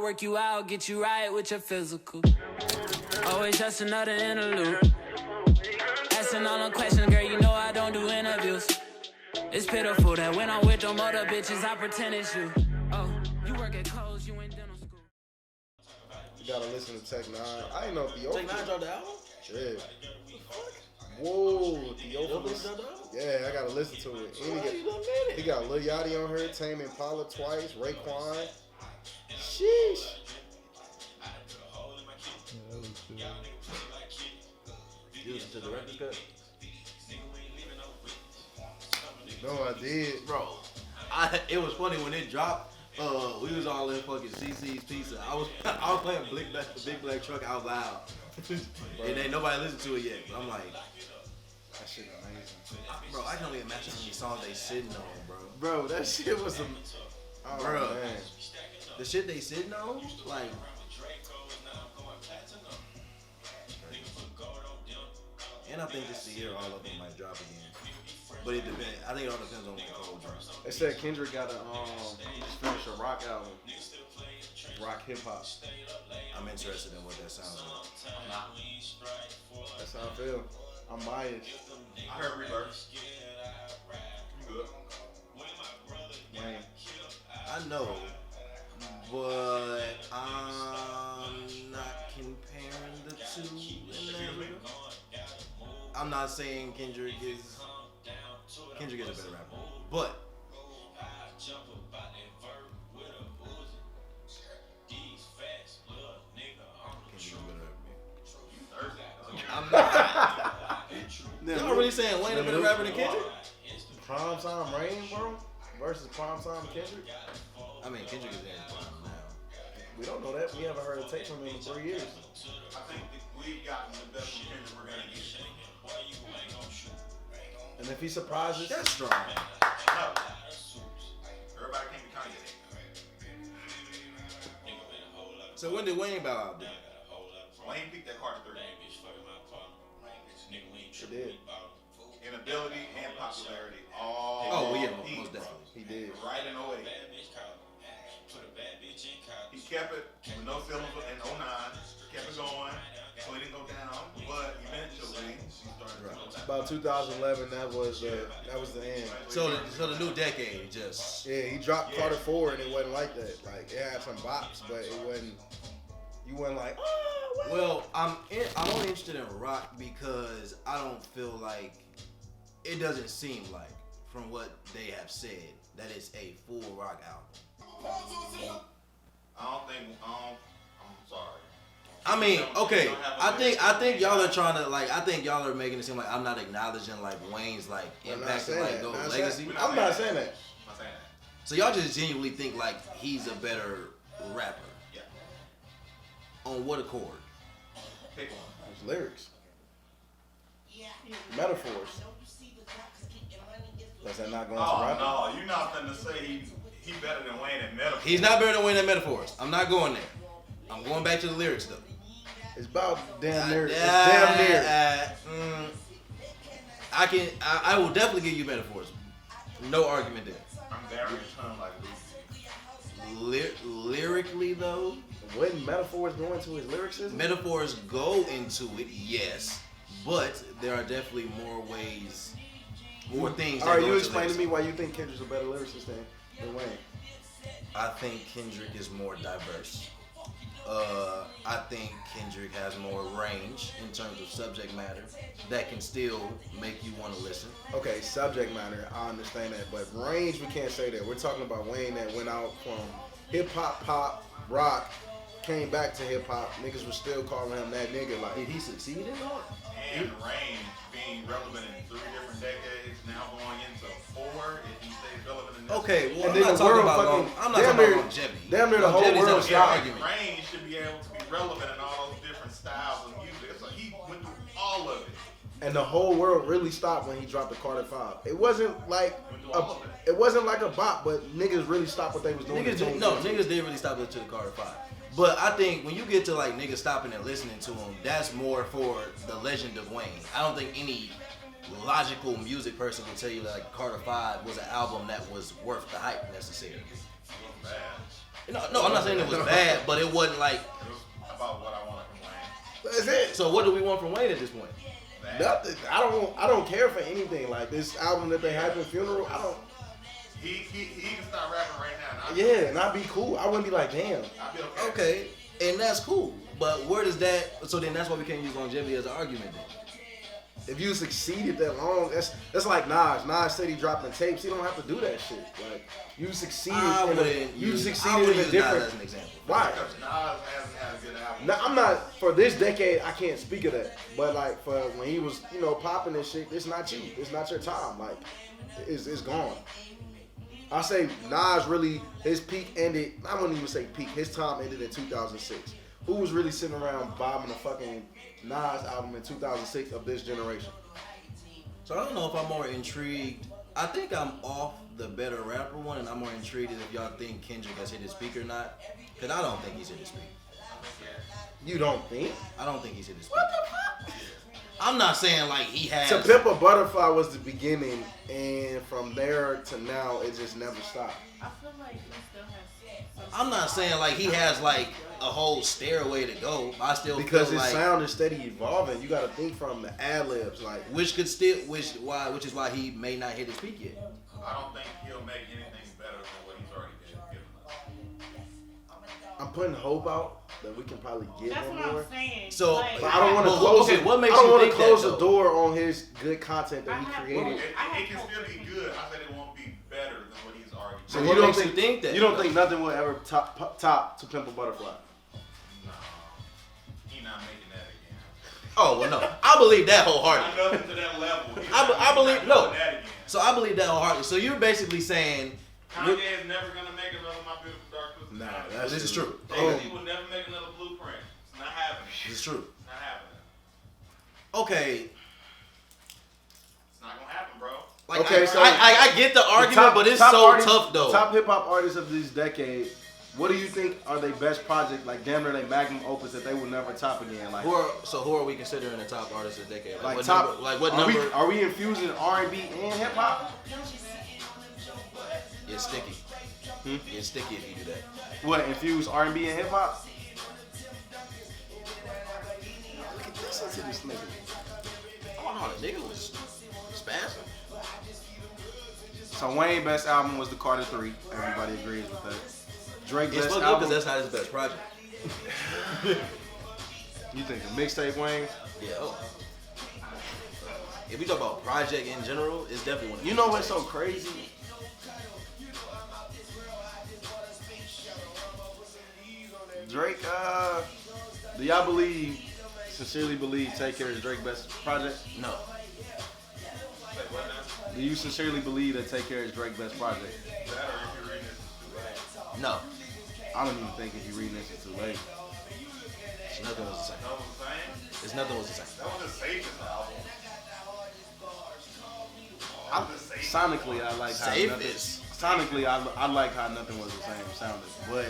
work you out, get you right with your physical. Always just another interlude. Asking all the questions, girl, you know I don't do interviews. It's pitiful that when I'm with them other bitches, I pretend it's you. Oh, you work at Kohl's, you in dental school. You gotta listen to Tech 9. I didn't know Theophilus. Tech 9 dropped the album? Yeah. Whoa, Theophilus. Yeah, I gotta listen to it. He got Lil Yachty on her, Tame Impala twice, Raekwon. Sheesh. You listen to the record cut? No, I did. Bro, it was funny when it dropped. We was all in fucking CC's Pizza. I was playing Big Black Truck out loud. And ain't nobody listened to it yet. But I'm like, That shit amazing. bro, I can only imagine how many songs they sitting on, bro. Bro, that shit was some. Oh, Bro. man. The shit they sitting on, like. And I think this year all of them might drop again. But it depends. I think it all depends on when Cole drops. They said Kendrick got he just finished a rock album. Rock hip hop. I'm interested in what that sounds like. That's how I feel. I'm biased. I heard Rebirth. Good. Man. I know, but I'm not comparing the two in that regard. I'm not saying Kendrick is a better rapper, but I'm not. Y'all really saying Wayne a better rapper than Kendrick? Prime Time Rain, bro? Versus Prime Time Kendrick? I mean, Kendrick is in his prime now. We don't know that. We haven't heard a tape from him in 3 years. I think we've gotten the best from Kendrick we're gonna get. And if he surprises, That's strong. No. Everybody can't be Kanye. So when did Wayne bow out then? Wayne picked that Carter 3. he did. Inability and popularity. All Oh, well, yeah, he, most definitely. He did. Right in 08. He kept it with no feelings in 09. Kept it going. So he didn't go down. But eventually, he started to go down. About 2011, that was the end. So the new decade just. Yeah, he dropped Carter 4 and it wasn't like that. Like, it had some bops, but it wasn't. You wasn't like, oh, what? Well, I'm only interested in rock because I don't feel like it doesn't seem like from what they have said that it's a full rock album. I'm sorry. I mean, okay, I think y'all are trying to I think y'all are making it seem like I'm not acknowledging like Wayne's like impact and like those legacy. I'm not saying that. I'm not saying that. So y'all just genuinely think like he's a better rapper. Yeah. On what accord? Pick one. His lyrics. Metaphors. Does that not go into rapping? Oh no, you're not finna say he better than Wayne at metaphors. He's not better than Wayne at metaphors. I'm not going there. I'm going back to the lyrics though. It's about damn near. It's damn near. I will definitely give you metaphors. No argument there. I'm very tongue like Lyrically though, Wouldn't metaphors go into his lyricism? metaphors go into it, yes, but there are definitely more ways, more things. All right, that go you into explain to lyrics. me why you think Kendrick's a better lyricist than Wayne. I think Kendrick is more diverse. I think Kendrick has more range in terms of subject matter that can still make you want to listen. Okay, subject matter, I understand that, but range, we can't say that. We're talking about Wayne that went out from hip hop, pop, rock, came back to hip hop. Niggas was still calling him that nigga. Did Like, he succeed in that? and range being relevant in 3 different decades, now going into 4 if he stays relevant in this. Okay, well, And I'm then not the talking world about fucking- I'm not damn talking about near- longevity. damn near the whole Longevity's world not a fair stopped. argument. Range should be able to be relevant in all those different styles of music. It's like he went through all of it. and the whole world really stopped when he dropped the Carter 5. It wasn't like a bop, but niggas really stopped what they was doing. Niggas didn't really stop listening to the Carter 5. But I think when you get to like niggas stopping and listening to him, that's more for the legend of Wayne. I don't think any logical music person would tell you that like Carter 5 was an album that was worth the hype necessarily. Bad. No, I'm not saying it was bad, but it wasn't like. It was about what I wanted from Wayne. That's it. So what do we want from Wayne at this point? Nothing. I don't care for anything. Like this album that they hyping Funeral. I don't. He can start rapping right now. Yeah, and I'd be cool. I wouldn't be like, damn. I'd be okay. Okay, and that's cool. But where does that? So then that's why we can't use longevity as an argument. Then. If you succeeded that long, that's like Nas. Nas said he dropping tapes. He don't have to do that shit. Like you succeeded. You succeeded in a different. As an example. Why? Because Nas hasn't had a good album. No, I'm not for this decade. I can't speak of that. But like for when he was, popping this shit, it's not you. It's not your time. Like it's gone. I say Nas really his peak ended. I wouldn't even say peak. His time ended in 2006. Who was really sitting around bombing a fucking Nas album in 2006 of this generation? So I don't know if I'm more intrigued. I think I'm off the better rapper one, and I'm more intrigued if y'all think Kendrick has hit his peak or not. Because I don't think he's hit his peak. You don't think? I don't think he's hit his peak. What the fuck? I'm not saying like he has. To Pimp a Butterfly was the beginning, and from there to now, it just never stopped. I feel like he still has. I'm not saying like he has like a whole stairway to go. I still because feel his like, sound is steady evolving. You got to think from the ad libs, like which is why he may not hit his peak yet. I don't think he'll make anything better than what he's already given us. I'm putting hope out that we can probably get That's him what more. I'm saying. So, Like, But I don't want to Well, close. okay, what makes I don't you want to think that, close the though? door on his good content that he I have- created. It can still be good. I said it won't be better than what he's already So given. what you don't makes you think that? You don't think nothing will ever top To Pimp a Butterfly? No, he's not making that again. Oh well, no, I believe that Not wholeheartedly. nothing to that level. He's I not believe- doing no. that again. So I believe that wholeheartedly. So you're basically saying Kanye is never gonna make another My Beautiful Dark Twisted Nah, Fantasy. that's this is true. Jay-Z will never make another Blueprint. It's not happening. This is true. It's not happening. Okay. It's not gonna happen, bro. Like, Okay, so I get the argument, top- but it's top so artists- tough though. Top hip hop artists of this decade. What do you think are their best projects? Like damn near they Magnum Opus that they will never top again. Like Who are we considering the top artists of the decade? like what top. number, like what are number? We, are we infusing R&B and hip hop? It's sticky. It's sticky if you do that. What infuse R&B and hip hop? Listen to this nigga. Oh no, the nigga was spazzing. So Wayne best album was the Carter 3. Everybody agrees with that. Drake It's best fucked up album. because that's not his best project. You think a mixtape Wayne? Yeah. Oh. If we talk about project in general, it's definitely one of the You know best what's so mixtapes. crazy? Drake, do y'all sincerely believe Take Care is Drake's best project? No. Like what now? Do you sincerely believe that Take Care is Drake's best project? That or if you're reading this, it's too late. No. I don't even think if you reading this, it's too late. Nothing was the same. That was the same. It's nothing was the same. That was the safest album. Sonically, I like how Safe nothing, is- sonically, I like how nothing was the same sounded, but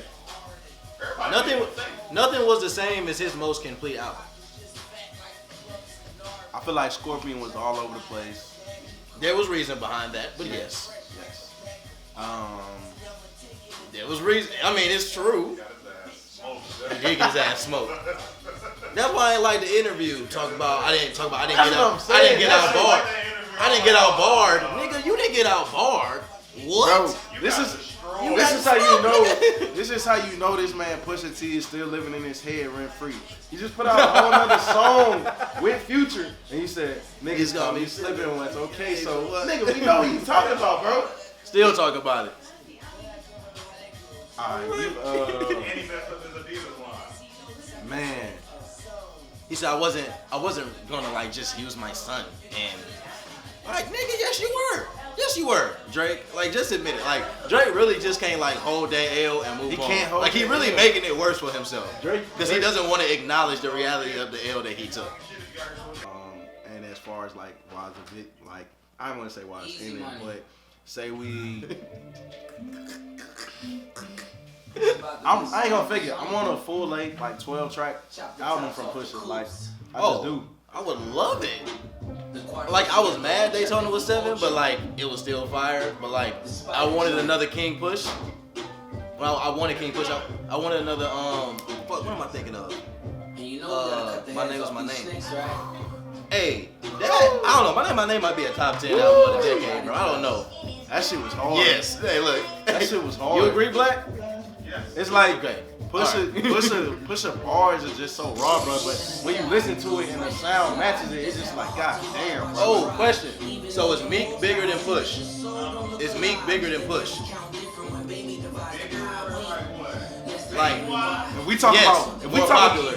Everybody Nothing was the same as his most complete album. I feel like Scorpion was all over the place. There was reason behind that, but yes. Yes. There was reason. I mean, it's true. He did get his ass smoked. That's why I didn't like the interview. I didn't That's what I'm saying. I didn't get That's out barred. I didn't get out barred. Nigga, you didn't get out barred. What? Bro, this is how you know. This is how you know this man Pusha T is still living in his head rent free. He just put out a whole nother song with Future, and he said, "Niggas got me slipping once." Okay, so nigga, we know what you talking about, bro. Still talk about it. Alright, And he messed up his Adidas line. man. He said I wasn't gonna like just use my son and like nigga, yes you were. Yes you were. Drake, like just admit it. Like Drake really just can't like hold that L and move He on. can't hold like he that really L. making it worse for himself. Drake, Because he doesn't want to acknowledge the reality of the L that he took. And as far as like why the bit, like I don't want to say why it's in it, but say we. I ain't gonna figure. I'm on a full length, like 12 track album from Pusha. Like I just do. I would love it. Like I was mad Daytona was 7, but like it was still fire. But like I wanted another King push. Well, I wanted King Push. I wanted another what am I thinking of? My name was my name. Hey, that, I don't know. My name might be a top 10 album of the decade, bro. I don't know. That shit was hard. Yes. Hey, look. That shit was hard. You agree, Black? It's like Okay. Pusha bars is just so raw, bro. But when you listen to it and the sound matches it, it's just like, god damn, bro. Oh, question. So is Meek bigger than Push? Is Meek bigger than Push? Like, if we talk yes, about, if we talk popular,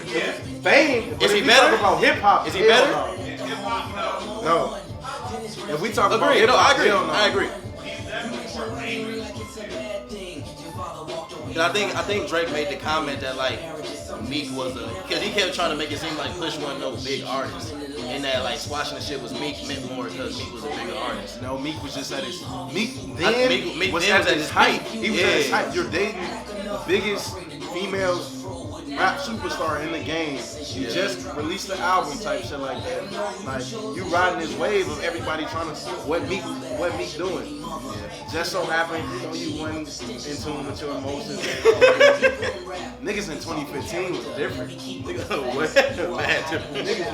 fame, is he we better? talk about hip hop, is he better? No. If we talk about Agree. hip No, hop, I agree. hell no. I agree. I think Drake made the comment that like Meek was because he kept trying to make it seem like Push wasn't no big artist, and that like squashing the shit was Meek meant more because Meek was a bigger artist. No, Meek was just at his Meek was at his height. He was at his height. You're dating the biggest female rap superstar in the game. You just released the album type shit like that. Like you riding this wave of everybody trying to what Meek doing. Just so happened, you wasn't in tune with your emotions. Niggas in 2015 was different. Niggas was in 2015 was different.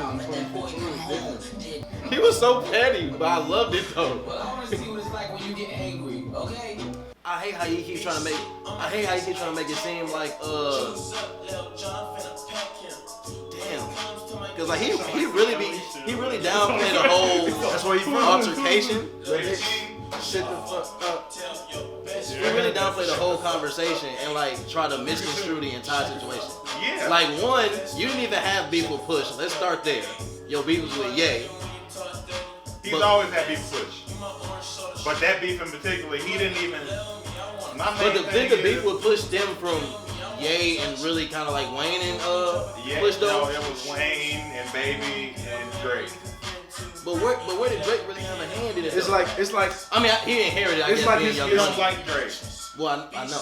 He was so petty, but I loved it though. I want to see what it's like when you get angry, okay? I hate how he keeps trying to make it seem like damn, cause like he really downplayed the whole That's where he from. altercation. Shit the fuck up. He really downplayed the whole conversation and like try to misconstrue the entire situation. Yeah. Like one, you didn't even have beef with Push. Let's start there. Your beef was with Ye. He's always had beef with Push. But that beef in particular, he didn't even. Did the beef with Push stem from Ye and really kind of like Wayne and Push though? No, it was Wayne and Baby and Drake. But where did Drake really have a hand in it? It's though? like I mean, he inherited. I it's guess like being this- Young You don't Money. like Drake. Well, I know.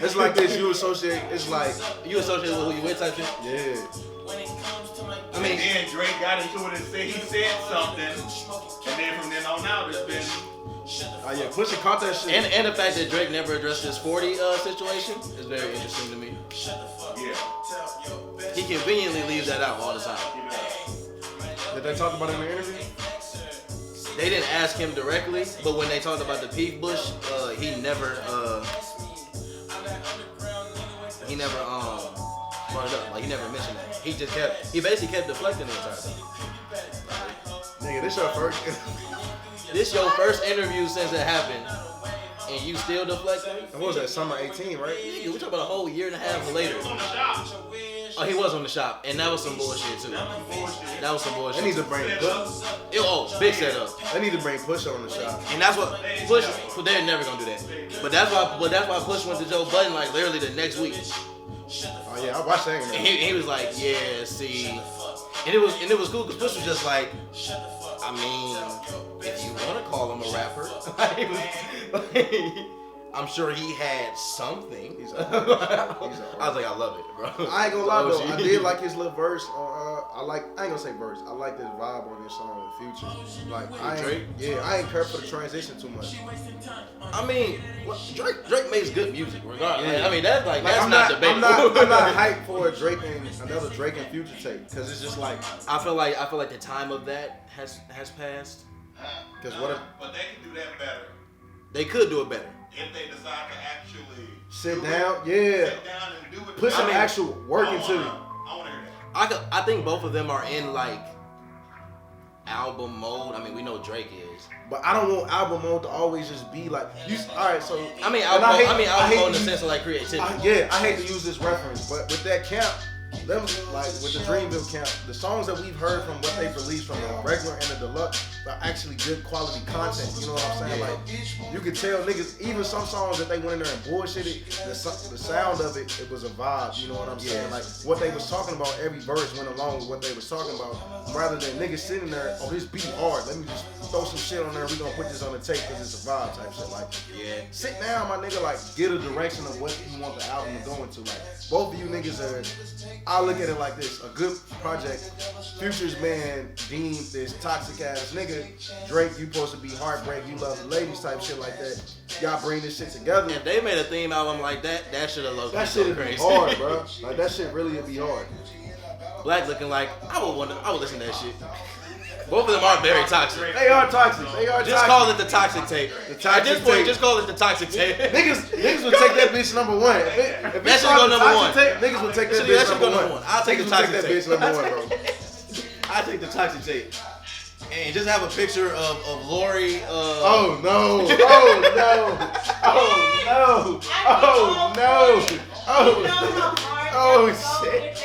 it's like this. You associate. It's like You associate with who you with type shit. yeah. I mean, And then Drake got into it and said he said something, and then from then on out, it's been. Oh yeah, Pusha caught that shit. and the fact that Drake never addressed this 40 situation is very interesting to me. Yeah. He conveniently leaves that out all the time. Did they talk about it in the interview? They didn't ask him directly, but when they talked about the Peak Bush, he never brought it up. Like he never mentioned that. He basically kept deflecting the entire time. Nigga, this your first. This your first interview since it happened, and you still deflecting? What was that? Summer 18, right? Nigga, we talking about a whole year and a half later. Oh, he was on the shop, and that was some bullshit too. That was some bullshit. They need to bring big setup. They need to bring Pusha on the shop. And that's what Push. They're never gonna do that. But that's why Push went to Joe Budden like literally the next week. Oh yeah, I watched that. And he was like, yeah, see, and it was cool because Push was just like, I mean, if you want to call him a rapper, I'm sure he had something. I was like, I love it, bro. I ain't gonna lie though, I did like his little verse on. I ain't gonna say verse. I like this vibe on this song with Future. Like I ain't care for the transition too much. I mean, Drake makes good music, regardless. Yeah. I mean, that's Like, that's not debatable. I'm not hyped for a another Drake and Future tape because it's just like I feel like the time of that has passed. because what if But they can do that better They could do it better. if they decide to actually sit do down, it. yeah, Sit down and do it. put some I mean, actual work I into it. wanna hear that. I think both of them are in like album mode. I mean, we know Drake is. But I don't want album mode to always just be like you. All right, so I mean, and album hate mode in the to- sense of like creativity. I hate to use this reference, but with that camp, them like with the Dreamville camp, the songs that we've heard from what they've released from the regular and the deluxe are actually good quality content. You know what I'm saying? Yeah. Like you could tell niggas, even some songs that they went in there and bullshitted, the sound of it was a vibe. You know what I'm saying? Like what they was talking about, every verse went along with what they was talking about, rather than niggas sitting there, oh this beat hard, let me just throw some shit on there. We gonna put this on the tape because it's a vibe type shit. Like Yeah. sit down, my nigga. Like get a direction of what you want the album to go into. Like both of you niggas are. I look at it like this: a good project. Future's man deemed this toxic ass nigga. Drake, you supposed to be heartbreak, you love the ladies type shit like that. Y'all bring this shit together. If they made a theme album like that, that should have looked That so shit would be crazy. hard, bro. Like that shit really would be hard. Black looking like I would listen to that shit. Both of them are very toxic. They are toxic. Just call it the toxic tape. The toxic At this point, tape. just call it the toxic tape. Niggas would take that bitch number one. If That should go number one. Niggas would take that That bitch should go number number one. one. I'll take the Niggas would toxic that tape. bitch number one, bro. I take the toxic tape. And just have a picture of Lori. Oh no! Oh no! Oh no! Oh no! Oh shit!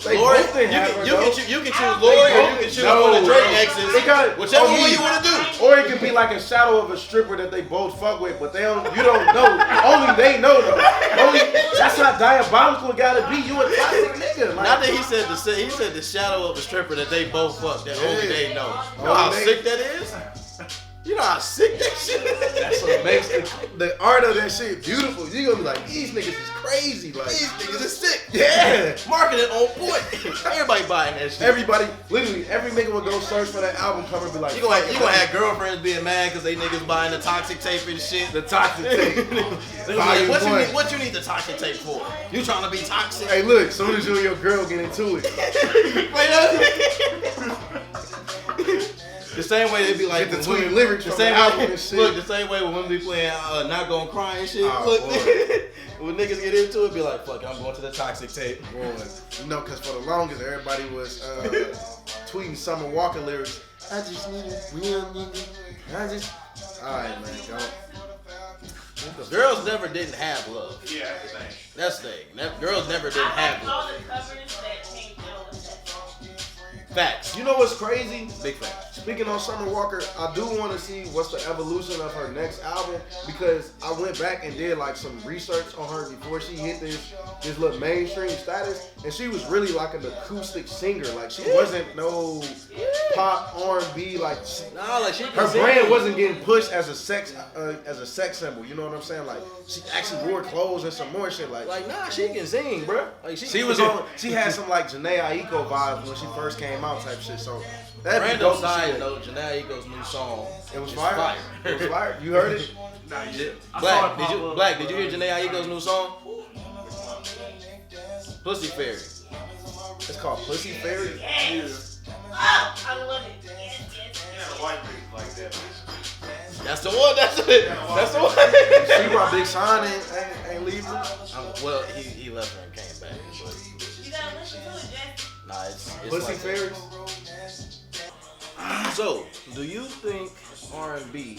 They Lori, both didn't have her, you though. can choose Lori or you can choose one of Drake exes. They got it. Whichever Oh, one yeah. you want to do. Or it could be like a shadow of a stripper that they both fuck with, but you don't know. Only they know though. Only that's how diabolical it gotta be. You a toxic nigga. Like, Not that he said the shadow of a stripper that they both fuck that only they know. You know Only how they- sick that is? You know how sick that shit is? that's what makes the art of that shit beautiful. You gonna be like, these niggas is crazy. Like These niggas is sick. yeah. Marketing on point. Everybody buying that shit. Everybody, literally, every nigga would go search for that album cover and be like, You gonna have girlfriends being mad because they niggas buying the toxic tape and shit. the toxic tape. They was Volume like, one. what you need the toxic tape for? You trying to be toxic? Hey, look, soon as you and your girl get into it, The same way they be like Get the when tweet women- lyrics the from same the album way, and shit. Look, the same way when women be playing Not Gonna Cry and shit. Oh, Look, boy. when niggas get into it, be like, fuck, I'm going to the toxic tape. boy, you know, because for the longest, everybody was tweeting Summer Walker lyrics. I just need a real nigga. Alright, man, don't. Girls never didn't have love. Yeah, that's the thing. That's the thing. Girls never didn't have all love. the covers that came out with that song. Facts. You know what's crazy? Big facts. Speaking on Summer Walker, I do want to see what's the evolution of her next album because I went back and did like some research on her before she hit this little mainstream status, and she was really like an acoustic singer. Like she wasn't no pop R&B. Like Nah, like she can her sing. brand wasn't getting pushed as a sex symbol. You know what I'm saying? Like she actually wore clothes and some more shit. Like, nah, she can sing, bruh. Like She was on. She had some like Janae Aiko vibes when she first came out, type shit. So that'd be Random dope to side see. note, Janae Eagle's new song. It was is fire. It was fire. You heard it? Nah, you did. Black, did you hear Janae Eagle's new song? Pussy Fairy. It's called Pussy Fairy. Yes. Oh, I love it. Yes, yes. You had a white bitch like that. That's the one. That's it. That's the one. See why Big Sean ain't leaving? Well, he left her and came back. But You gotta listen to it, Jess. nah, it's Pussy like Fairies? So, do you think R&B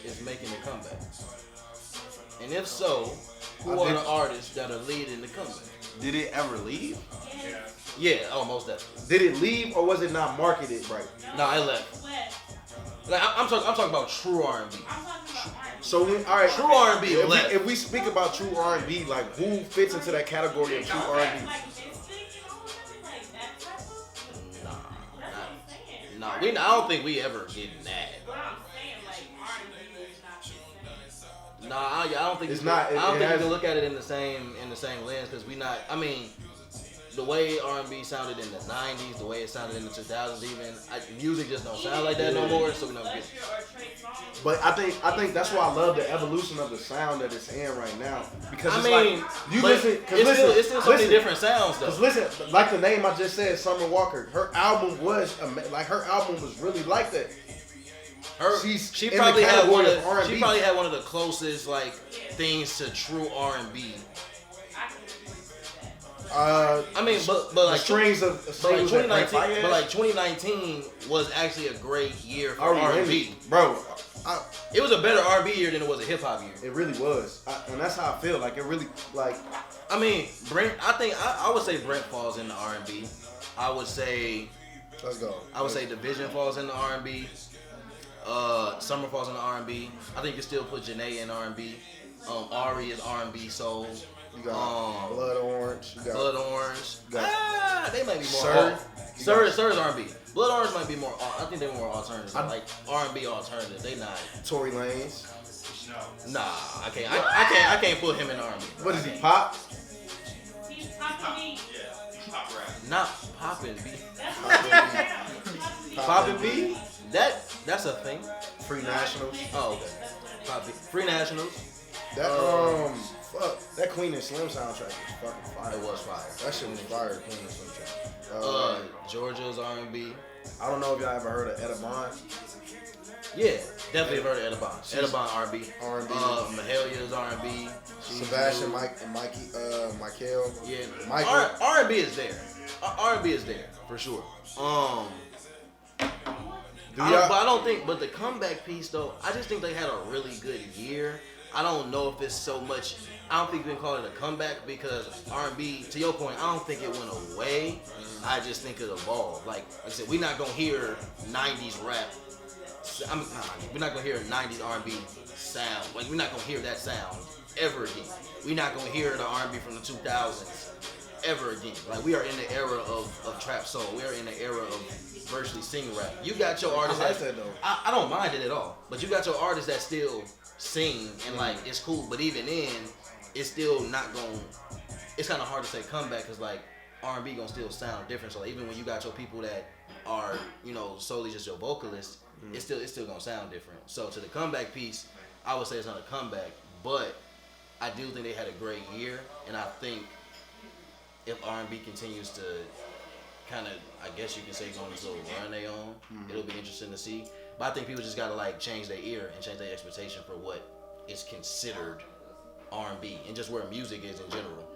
is making a comeback? And if so, who I are think- the artists that are leading the comeback? Did it ever leave? Yes. Yeah, almost definitely. Did it leave or was it not marketed right? Nah, it left. West. Like I'm talking about true R&B. I'm talking about R&B. So when, all right, True R&B left. if we speak about true R&B, like who fits into that category of true R&B? Like, it's big, you know, like that type of. Nah, That's what I'm saying. nah. I don't think we ever getting that. What I'm saying, like R&B is not the same. Nah, I don't think It's not- I don't it think you has- can look at it in the same lens because we not. I mean, the way R&B sounded in the '90s, the way it sounded in the 2000s, even music just don't sound like that no more. So we don't get. Usher or Trey Songz. But I think that's why I love the evolution of the sound that it's in right now because I it's mean, like you but listen. it's still so many different sounds though. Cause listen, like the name I just said, Summer Walker. Her album was her album was really like that. She's She in probably the had one category of of R&B. she probably had one of the closest like things to true R&B. I can agree with that. I mean, but the like strings of but like singles that Frank 2019, Fayez. but like 2019 was actually a great year for Are we R&B. really? Bro, It was a better R&B year than it was a hip hop year. it really was, and that's how I feel. Like it really, like I mean, Brent. I think I would say Brent falls in the R&B. I would say let's go. Division falls in the R&B. Summer falls in the R&B. I think you can still put Janae in R&B. Ari is R&B soul. You got Blood Orange. You got Blood Orange. got They might be more. Sir. Sir's R&B. Blood Orange might be more. I think they're more alternative. Like R&B alternative. They not. Tory Lanez. Nah, I can't put him in R&B. What is he? Pop? Not poppin' B. Poppin' B? That's a thing. Free Nationals. Oh, okay. Poppin'. Free Nationals. That fuck, that Queen and Slim soundtrack was fucking fire. It was fire. That shit was fire. Queen and Slim track. Georgia's R&B. I don't know if y'all ever heard of Etta Bond. Yeah, definitely heard of Etta Bond. Etta Bond R&B. R&B. Mahalia's R&B. Sebastian, Michael. Yeah, Michael. R&B is there. R&B is there for sure. But I don't think. But the comeback piece though, I just think they had a really good year. I don't know if it's so much. I don't think we can call it a comeback because R&B. To your point, I don't think it went away. I just think it evolved. Like I said, we're not gonna hear '90s rap. We're not gonna hear a '90s R&B sound. Like we're not gonna hear that sound ever again. We're not gonna hear the R&B from the 2000s ever again. Like we are in the era of trap soul. We are in the era of virtually sing rap. You got your artists. I like that though. I don't mind it at all. But you got your artists that still sing and like it's cool. But even then, it's still not going. It's kind of hard to say comeback because like R&B gonna still sound different. So like, even when you got your people that are solely just your vocalists, it's still gonna sound different. So to the comeback piece, I would say it's not a comeback, but I do think they had a great year, and I think if R&B continues to kind of, I guess you can say, go on this little run they on, it'll be interesting to see. But I think people just gotta like change their ear and change their expectation for what is considered R&B and just where music is in general.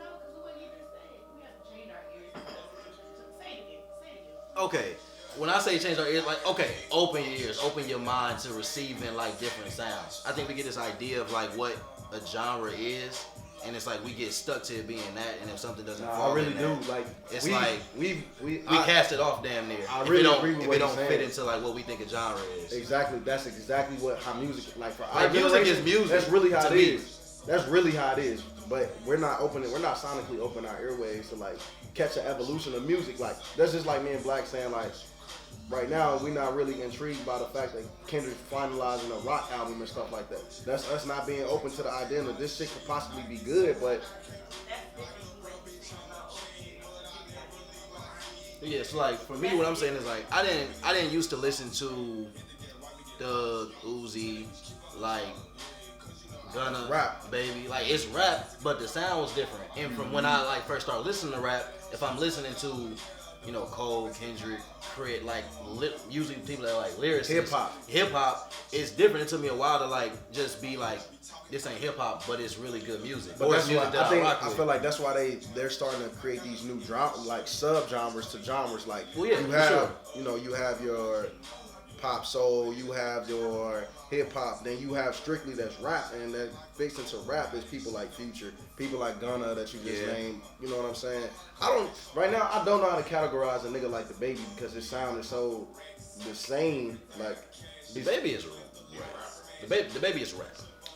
Okay, when I say change our ears, like, okay, open your ears, open your mind to receiving like different sounds. I think we get this idea of like what a genre is, and it's like we get stuck to it being that, and if something doesn't fall I really in do. that, Like it's we cast it off damn near. I really agree with if what it you're don't saying. fit into like what we think a genre is. Exactly. That's exactly how music like for our Like music is generation, music. That's really how to it me. is. That's really how it is. But we're not sonically opening our earwaves to like catch the evolution of music. Like that's just like me and Black saying like right now we're not really intrigued by the fact that Kendrick finalizing a rock album and stuff like that. That's us not being open to the idea that this shit could possibly be good, but yeah, so like for me, what I'm saying is like I didn't used to listen to the Uzi, like Gunna, Rap. Baby, like it's rap, but the sound was different. And from when I like first started listening to rap, if I'm listening to Cole, Kendrick, Crit, like usually people that are like lyricists, hip hop, it's different. It took me a while to like just be like, this ain't hip hop, but it's really good music. But or that's music why that I feel like that's why they're starting to create these new like sub genres to genres. Like Well, yeah, you for have sure. You have your pop soul, you have your hip hop, then you have strictly that's rap, and that fits into rap is people like Future, people like Gunna that you just named. You know what I'm saying? Right now I don't know how to categorize a nigga like the Baby because his sound is so the same. Like The Baby is rap. The Baby is rap.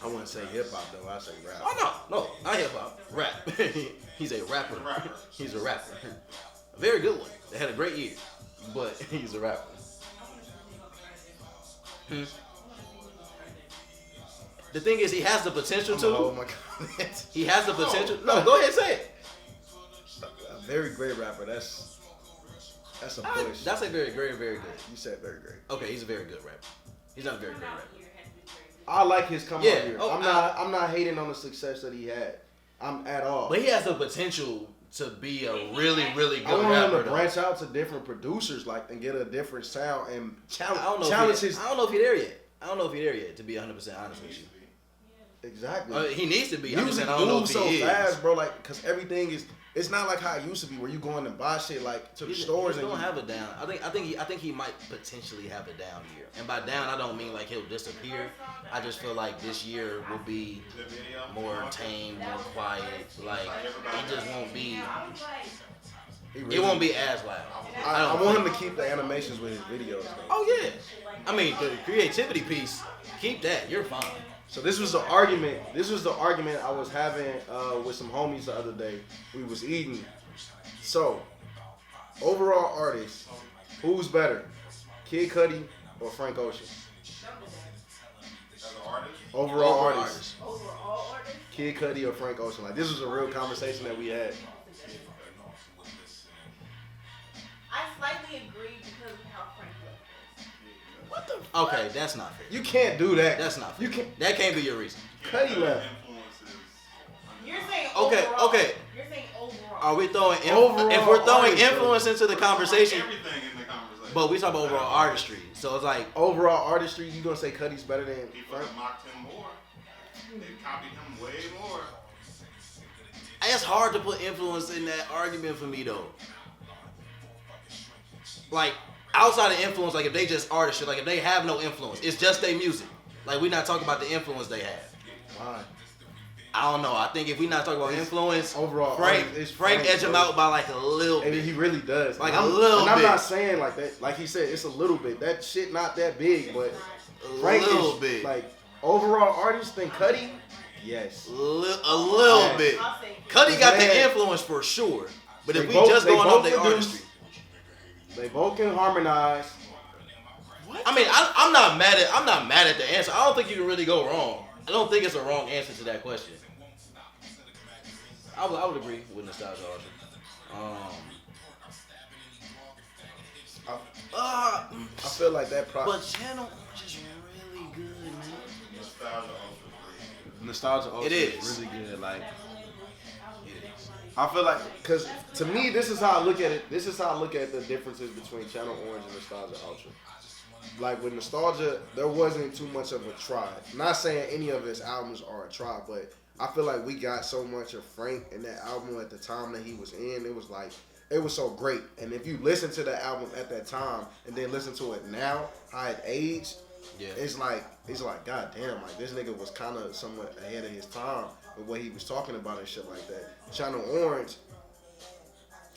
I wouldn't say hip hop though. I say rap. Oh no, not hip hop. Rap. He's a rapper. He's a rapper. A very good one. They had a great year, but he's a rapper. The thing is, he has the potential to. Oh my god. He has the potential. No, go ahead, say it. A very great rapper. That's a push. That's a very great, very good. You said very great. Okay, he's a very good rapper. He's not a very great rapper. I like his come up Yeah. here. Oh, I'm not hating on the success that he had. I'm at all. But he has the potential to be a really, really I good want him rapper. to though. branch out to different producers, like, and get a different sound and I don't know challenge if he, his. I don't know if he's there yet. I don't know if he's there yet. To be 100% honest with you, Exactly. he needs to be. I'm just Music saying, I don't know if moves he so is. fast, bro. Like, cause everything is. It's not like how it used to be, where you go in and buy shit like to the stores He and don't have a down. I think he might potentially have a down year. And by down, I don't mean like he'll disappear. I just feel like this year will be more tame, more quiet. Like it just won't be. It won't be as loud. I want him to keep the animations with his videos. Though. Oh yeah. I mean the creativity piece. Keep that. You're fine. So this was the argument. I was having with some homies the other day. We was eating. So, overall artist, who's better, Kid Cudi or Frank Ocean? As an artist, Overall artist, Kid Cudi or Frank Ocean? Like this was a real conversation that we had. I slightly agree because of how Frank left. What the? Okay, that's not fair. You can't do that. That's not fair. You can't. That can't be your reason. Cuddy left. You're saying Okay, overall. okay. You're saying overall. Are we throwing Overall if we're throwing artistry. influence into the conversation? Everything in the conversation. But we talk about overall artistry, so it's like Overall artistry, you gonna say Cuddy's better than People Frank? have mocked him more. They copied him way more. it's hard to put influence in that argument for me though. Like outside of influence, like if they just artistry, like if they have no influence, it's just their music. Like we're not talking about the influence they have. Why? I don't know. I think if we're not talking about influence, Overall, Frank it's Frank edge him bro. out by like a little And bit. he really does. Like And a little and I'm bit. not saying like that. Like he said, it's a little bit. That shit not that big, but Frank little is bit. like overall artist than Cuddy. Yes. A little Yes. bit. I'll say Cuddy got the Man. influence for sure. But They if we both- just they going off both their produce. artistry. They both can harmonize. I mean, I'm not mad at the answer. I don't think you can really go wrong. I don't think it's a wrong answer to that question. I would agree with nostalgia artistry. I feel like that But Channel is really good, man. Nostalgia also nostalgia also It is. really good. Like I feel like, cause to me, this is how I look at it. This is how I look at the differences between Channel Orange and Nostalgia Ultra. Like with Nostalgia, there wasn't too much of a try. Not saying any of his albums are a try, but I feel like we got so much of Frank in that album at the time that he was in. It was like, it was so great. And if you listen to that album at that time and then listen to it now, how it aged, Yeah. it's like, God damn, like this nigga was kind of somewhat ahead of his time with what he was talking about and shit like that. Channel Orange,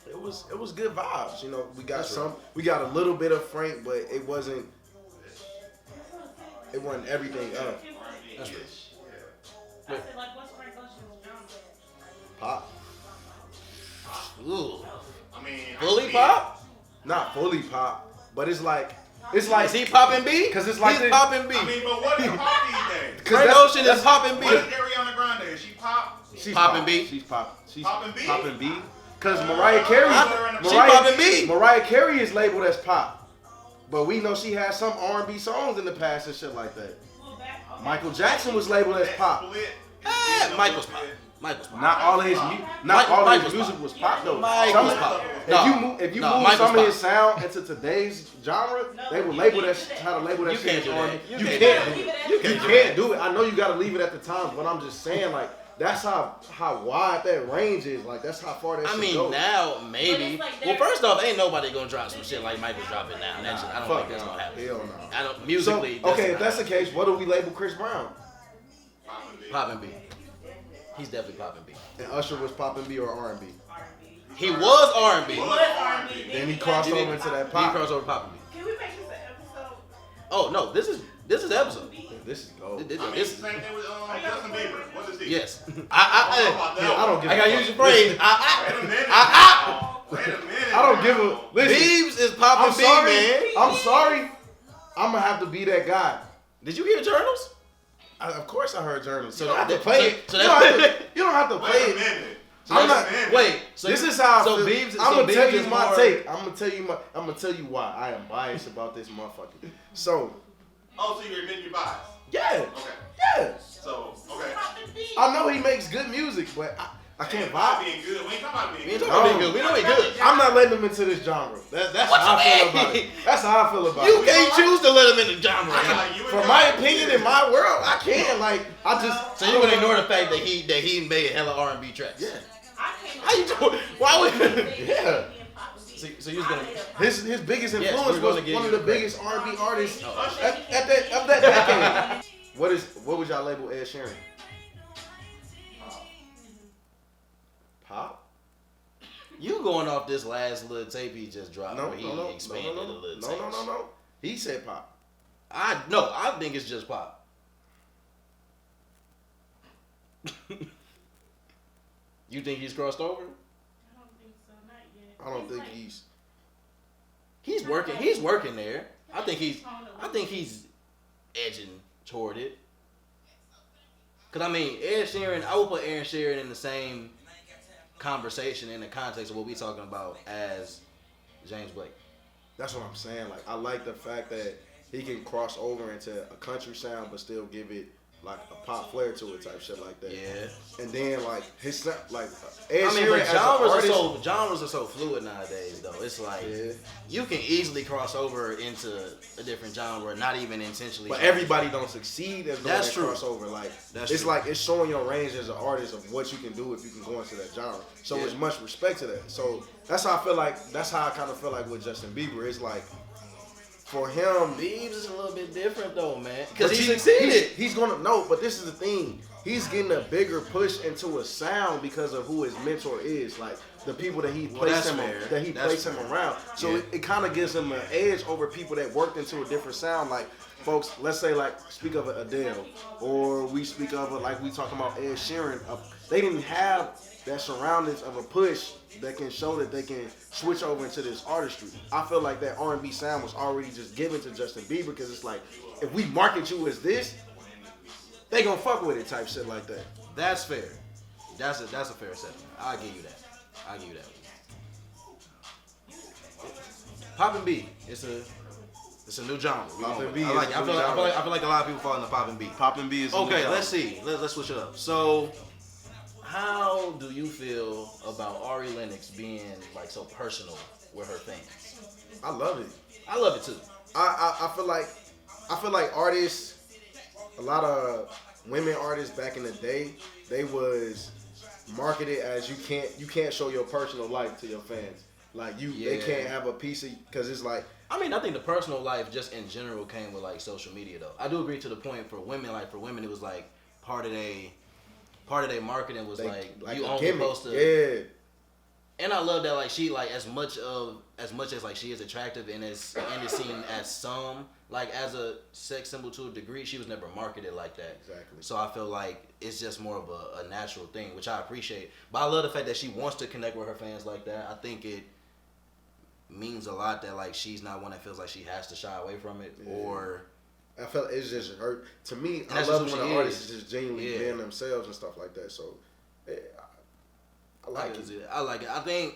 it was good vibes. You know, we got we got a little bit of Frank, but it wasn't everything up. That's right. I said, like, what's Frank Ocean's genre? Pop, Ooh. I mean, Fully I pop? not fully pop, but it's like Is he popping B? 'Cause it's like he's this- popping B. I mean, but what is pop these days? Frank Ocean is popping B. What is Ariana Grande? Is she pop? She's Poppin' B? She's pop. She's Poppin' B? Poppin' B. Cause Mariah Carey, She popping B. Mariah Carey is labeled as pop, but we know she has some R&B songs in the past and shit like that. Well, okay. Michael Jackson was labeled as pop. Split. Michael's pop. Michael's pop. Not all of his Michael's music pop. was pop though. Michael's Some- pop. If you No, move Michael's some of pop. his sound into today's genre, they will label that how to label that You shit can't do as that. R&B. You You can't can't do do that. it. You You can't do can't do it. I know you gotta leave it at the times, but I'm just saying like that's how wide that range is. Like that's how far that I shit mean, goes. now But maybe. it's like Well, they're- first off, ain't nobody gonna drop some shit like Michael's dropping now. That's just, I don't Fuck think that's no. gonna happen. Hell no. I don't So, musically. okay, if that's the case, what do we label Chris Brown? popping B. He's definitely popping B. And Usher was popping B or R&B. He was R&B. What R&B? Then he crossed He did- over into that He pop. crossed over popping B. Can we make this an episode? Oh no, this is the episode. This is gold. This- I mean, this- same thing with Justin Bieber. What is he? yes. I don't give I a gotta fuck. use your phrase. Wait a minute. Wait a minute. I don't give a listen. Biebs is I'm popping B, sorry. man. I'm sorry. I'm gonna have to be that guy. Did you hear journals? Of course I heard journals. So So you don't have to that- play so- it. so you, don't that's- have to, you don't have to play Wait a it. minute. I'm not. Wait. So This is how I so feel. Biebs. I'm so gonna tell Biebs you is my more- take. I'm gonna tell you why I am biased about this motherfucker. So Oh, so you're admitting your bias. yeah, Okay. yeah. So, okay. I know he makes good music, but I can't vibe. Being good. We ain't talking about being We ain't good. talking about being good. We know he good. I'm not letting him into this genre. That's What how I you feel mean? about it. That's how I feel about You it. can't choose to let him in the genre. Like, you For and my God, opinion you in my world, I can't. Like I just. So you gonna ignore the fact that he made hella R&B tracks? Yeah. How you doing? Why would? Yeah. So you was gonna. His biggest Yes, influence we're gonna was give one you of the the credit. biggest R&B artists Oh, of that decade. What would y'all label Ed Sheeran? Pop? You going off this last little tape he just dropped No, where he no. expanded a little No. He said pop. I think it's just pop. You think he's crossed over? I don't think so, not yet. I don't think Like, he's. He's working. He's working there. I think he's edging toward it. Cause I mean, Ed Sheeran. I would put Ed Sheeran in the same conversation in the context of what we talking about as James Blake. That's what I'm saying. Like, I like the fact that he can cross over into a country sound, but still give it like a pop flair to it, type shit like that. Yeah. And then like his sound, like Ed I mean, Sheeran but as an artist, genres are so fluid nowadays, though. It's like you can easily cross over into a different genre, not even intentionally. but everybody don't succeed as doing That's that true. crossover. Like That's it's true. like it's showing your range as an artist of what you can do if you can go into that genre. So Yeah. it's much respect to that. So that's how I feel like. That's how I kind of feel like with Justin Bieber. It's like for him. Biebs is a little bit different though, man, because But he he- succeeded. He's gonna no, but this is the thing. He's getting a bigger push into a sound because of who his mentor is. Like the people that he placed that's him fair. That's placed fair. him around. So Yeah. it kind of gives him an edge over people that worked into a different sound. Like folks, let's say like speak of Adele, or we speak of like we talking about Ed Sheeran. They didn't have that surroundings of a push that can show that they can switch over into this artistry. I feel like that R&B sound was already just given to Justin Bieber because it's like if we market you as this, they gonna fuck with it type shit like that. That's fair. That's a fair assessment. I'll give you that. Pop and B. It's a new genre. Pop and B I like is it. a I new feel like genre. a lot of people fall into pop and B. Pop and B is a new Okay, genre. let's see. Let's switch it up. So, how do you feel about Ari Lennox being like so personal with her fans? I love it. I love it too. I feel like artists, a lot of women artists back in the day, they was marketed as you can't show your personal life to your fans. Like they Yeah. can't have a piece of because it's like I mean, I think the personal life just in general came with like social media though. I do agree to the point for women, like for women it was like part of their marketing was they, like you a only gimmick. supposed to. Yeah. And I love that like she like as much as like she is attractive and is seen as some like as a sex symbol to a degree, she was never marketed like that. Exactly. So I feel like it's just more of a natural thing, which I appreciate. But I love the fact that she wants to connect with her fans like that. I think it means a lot that like she's not one that feels like she has to shy away from it or. I felt it's just hurt to me. I that's love just when who the she artists is. is just genuinely Yeah. being themselves and stuff like that. So I like it. I like it. I think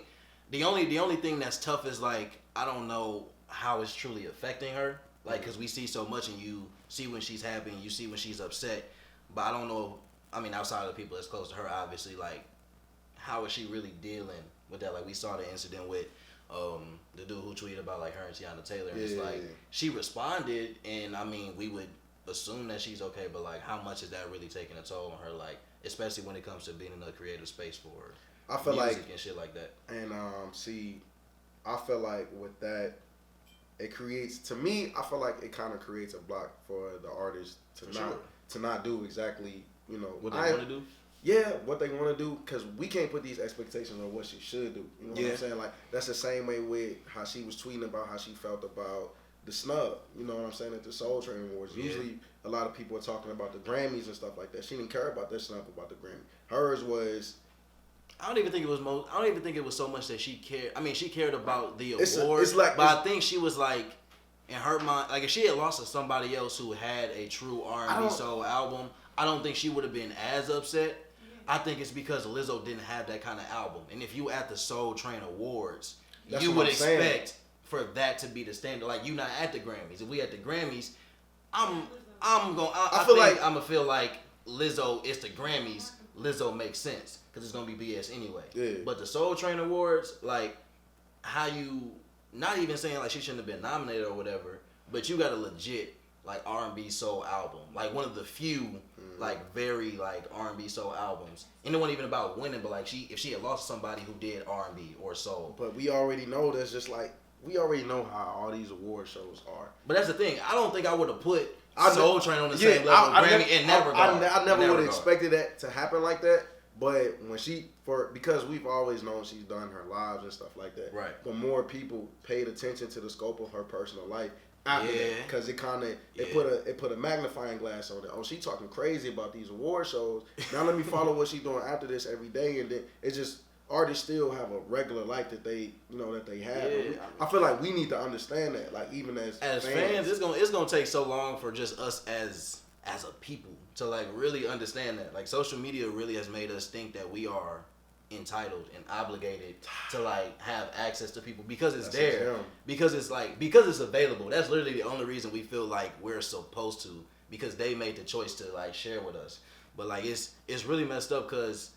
the only thing that's tough is like I don't know how it's truly affecting her. Like, cause we see so much, and you see when she's happy, and you see when she's upset. But I don't know. I mean, outside of the people that's close to her, obviously, like, how is she really dealing with that? Like, we saw the incident with the dude who tweeted about like her and Tiana Taylor, and it's like she responded, and I mean, we would assume that she's okay, but like, how much is that really taking a toll on her? Like, especially when it comes to being in a creative space for her. I feel music like and shit like that. And see, I feel like with that, it creates to me. I feel like it kind of creates a block for the artist to not do exactly What they want to do. Yeah, what they want to do, because we can't put these expectations on what she should do. You know what I'm saying? Like that's the same way with how she was tweeting about how she felt about the snub. You know what I'm saying at the Soul Train Awards. Yeah. Usually, a lot of people are talking about the Grammys and stuff like that. She didn't care about that snub about the Grammy. Hers was. I don't even think it was so much that she cared. I mean, she cared about the It's award, like- but I think she was like, in her mind, like if she had lost to somebody else who had a true R&B soul album, I don't think she would have been as upset. I think it's because Lizzo didn't have that kind of album, and if you at the Soul Train Awards, That's you what would I'm saying. expect for that to be the standard. Like you not at the Grammys. If we at the Grammys, I feel like Lizzo is the Grammys. Lizzo makes sense because it's gonna be BS anyway. Yeah. But the Soul Train Awards, like how you not even saying like she shouldn't have been nominated or whatever, but you got a legit like R&B soul album, like one of the few like very like R&B soul albums. And it wasn't even about winning, but like if she had lost somebody who did R&B or soul. But we already know that's just like we already know how all these award shows are. But that's the thing. I don't think I would have put I Soul Train on the same level with Grammy in that regard. I never In that would have regard. expected that to happen like that. But when because we've always known she's done her lives and stuff like that. Right. But more people paid attention to the scope of her personal life after that, because it kind of it put a magnifying glass on it. Oh, she talking crazy about these award shows. Now let me follow what she's doing after this every day, and then it's just artists still have a regular life that they that they have. Yeah. I feel like we need to understand that, like even as fans, it's gonna take so long for just us as a people to like really understand that. Like social media really has made us think that we are entitled and obligated to like have access to people because it's That's there, him. because it's available. That's literally the only reason we feel like we're supposed to, because they made the choice to like share with us. But like it's really messed up because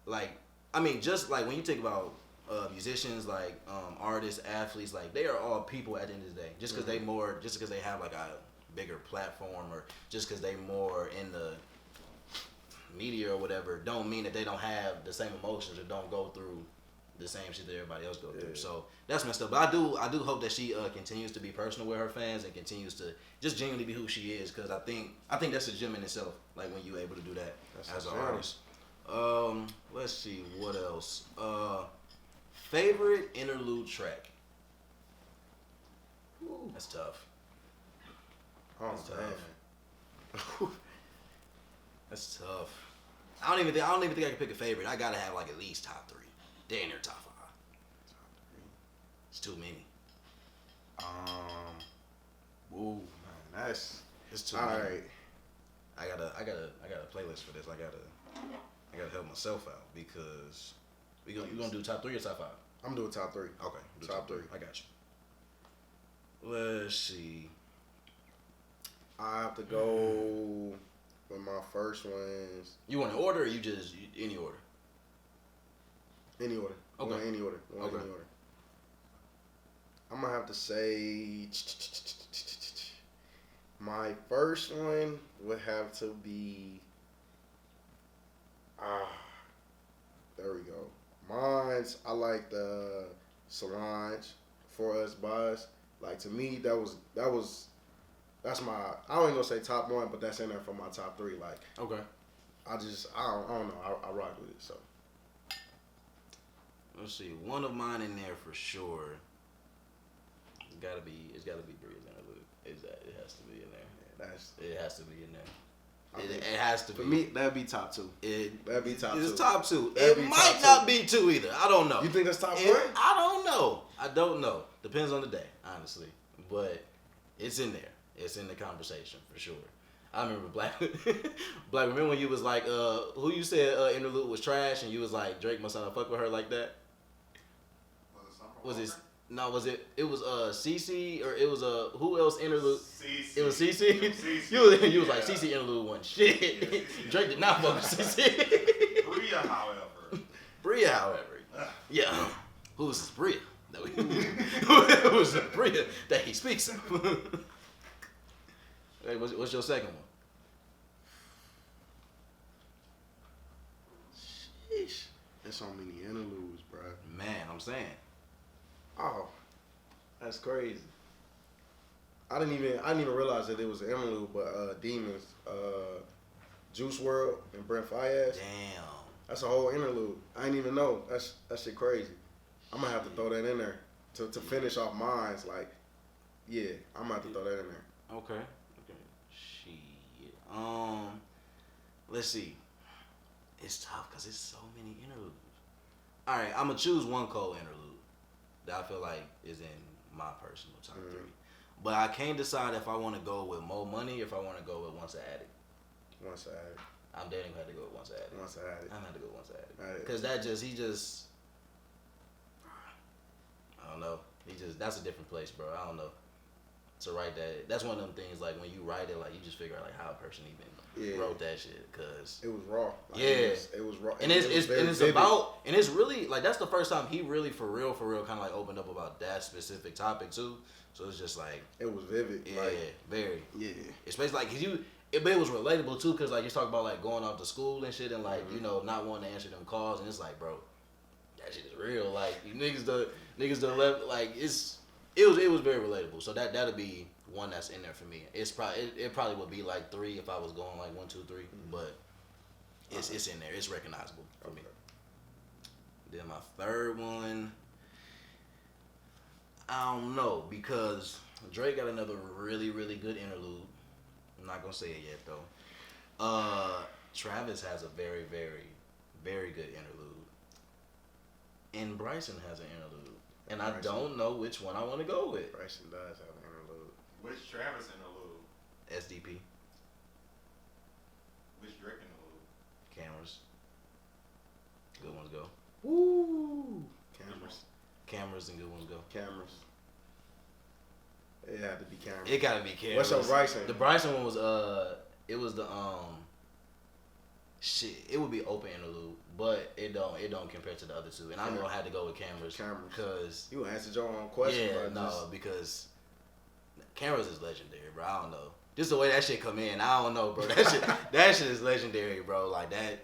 like I mean just like when you think about musicians, like artists, athletes, like they are all people at the end of the day. Just because they have like a bigger platform, or just because they more in the media or whatever, don't mean that they don't have the same emotions or don't go through the same shit that everybody else go through. So that's messed up. But I do hope that she continues to be personal with her fans and continues to just genuinely be who she is, because I think that's a gem in itself. Like when you're able to do that as an artist. Let's see what else. Favorite interlude track. Ooh, that's tough. Oh, That's man. tough. That's tough. I don't even think I can pick a favorite. I gotta have like at least top 3. Damn near top 5. It's too many. Ooh, man, that's It's too all many. right. I got a playlist for this. I gotta help myself out, because you gonna do top 3 or top 5? I'm doing top 3. Okay, do Top 3. I got you. Let's see. I have to go with my first ones. You want an order, or you just any order? Any order. Okay. Going any order. Going Okay. any order. I'm gonna have to say my first one would have to be there we go. Mine's, I like the Solange, For Us by Us. Like, to me, that's my, I don't even gonna say top 1, but that's in there for my top 3. Like, Okay. I don't know. I rock with it. So Let's see. One of mine in there for sure. It's gotta be Bree's Interlude. It has to be in there. It has to be in there. It has to be. For me, that'd be top 2. That'd be top 2. It's top 2. That'd It be might top not 2. be 2 either. I don't know. You think that's top 1? I don't know. I don't know. Depends on the day, honestly. But it's in there. It's in the conversation for sure. I remember Black. Remember when you was like, who you said Interlude was trash, and you was like, Drake must not fuck with her like that. Was it? No, was it? It was CC, or it was who else Interlude? CC. It was CC. CC. You was like CC Interlude one shit. Drake did not fuck with CC. Bria, however. However, yeah. Who's this Bria? Who's this Bria that he speaks of? Hey, what's your second one? Sheesh. There's so many interludes, bro. Man, I'm saying. Oh, that's crazy. I didn't even realize that it was an interlude, but Demons, Juice WRLD, and Brent Faiyaz. Damn. That's a whole interlude. I didn't even know. That shit crazy. I'm gonna have to throw that in there to finish off mines. Like, yeah, I'm gonna have to throw that in there. Okay. Shit. Let's see. It's tough because it's so many interludes. All right, I'm gonna choose one cold interlude that I feel like is in my personal top 3. But I can't decide if I want to go with Mo Money or if I want to go with Once I Had It. Once I had it. I'm definitely gonna have to go with Once I Had It. Once I had it. I'm gonna have to go with Once I Had It. Right. Because I don't know. That's a different place, bro. I don't know. To write that, that's one of them things. Like when you write it, like you just figure out like how a person even wrote that shit. Cause it was raw. Like, yeah, it was raw. And it's vivid. about, and it's really like that's the first time he really for real kind of like opened up about that specific topic too. So it's just like it was vivid. Yeah, like, very. Yeah. Especially like but it was relatable too, cause like you talk about like going off to school and shit, and like you know not wanting to answer them calls, and it's like, bro, that shit is real. Like you niggas done left. Like it was very relatable. So that'll be one that's in there for me. It's probably it probably would be like 3 if I was going like 1, 2, 3, but it's in there. It's recognizable for me. Then my third one, I don't know, because Drake got another really good interlude. I'm not gonna say it yet though. Travis has a very good interlude, and Bryson has an interlude, and I don't know which one I want to go with. Bryson does have an interlude. Which Travis interlude? SDP. Which Drake interlude? Cameras. ones go. Woo! Cameras and good ones go. Cameras. It had to be cameras. It gotta be cameras. What's your Bryson? The Bryson one was it was the shit. It would be open interlude, but it don't compare to the other two. And I know I had to go with cameras. Because you answered your own question. Yeah, because cameras is legendary, bro. I don't know. Just the way that shit come in, I don't know, bro. That shit is legendary, bro. Like that.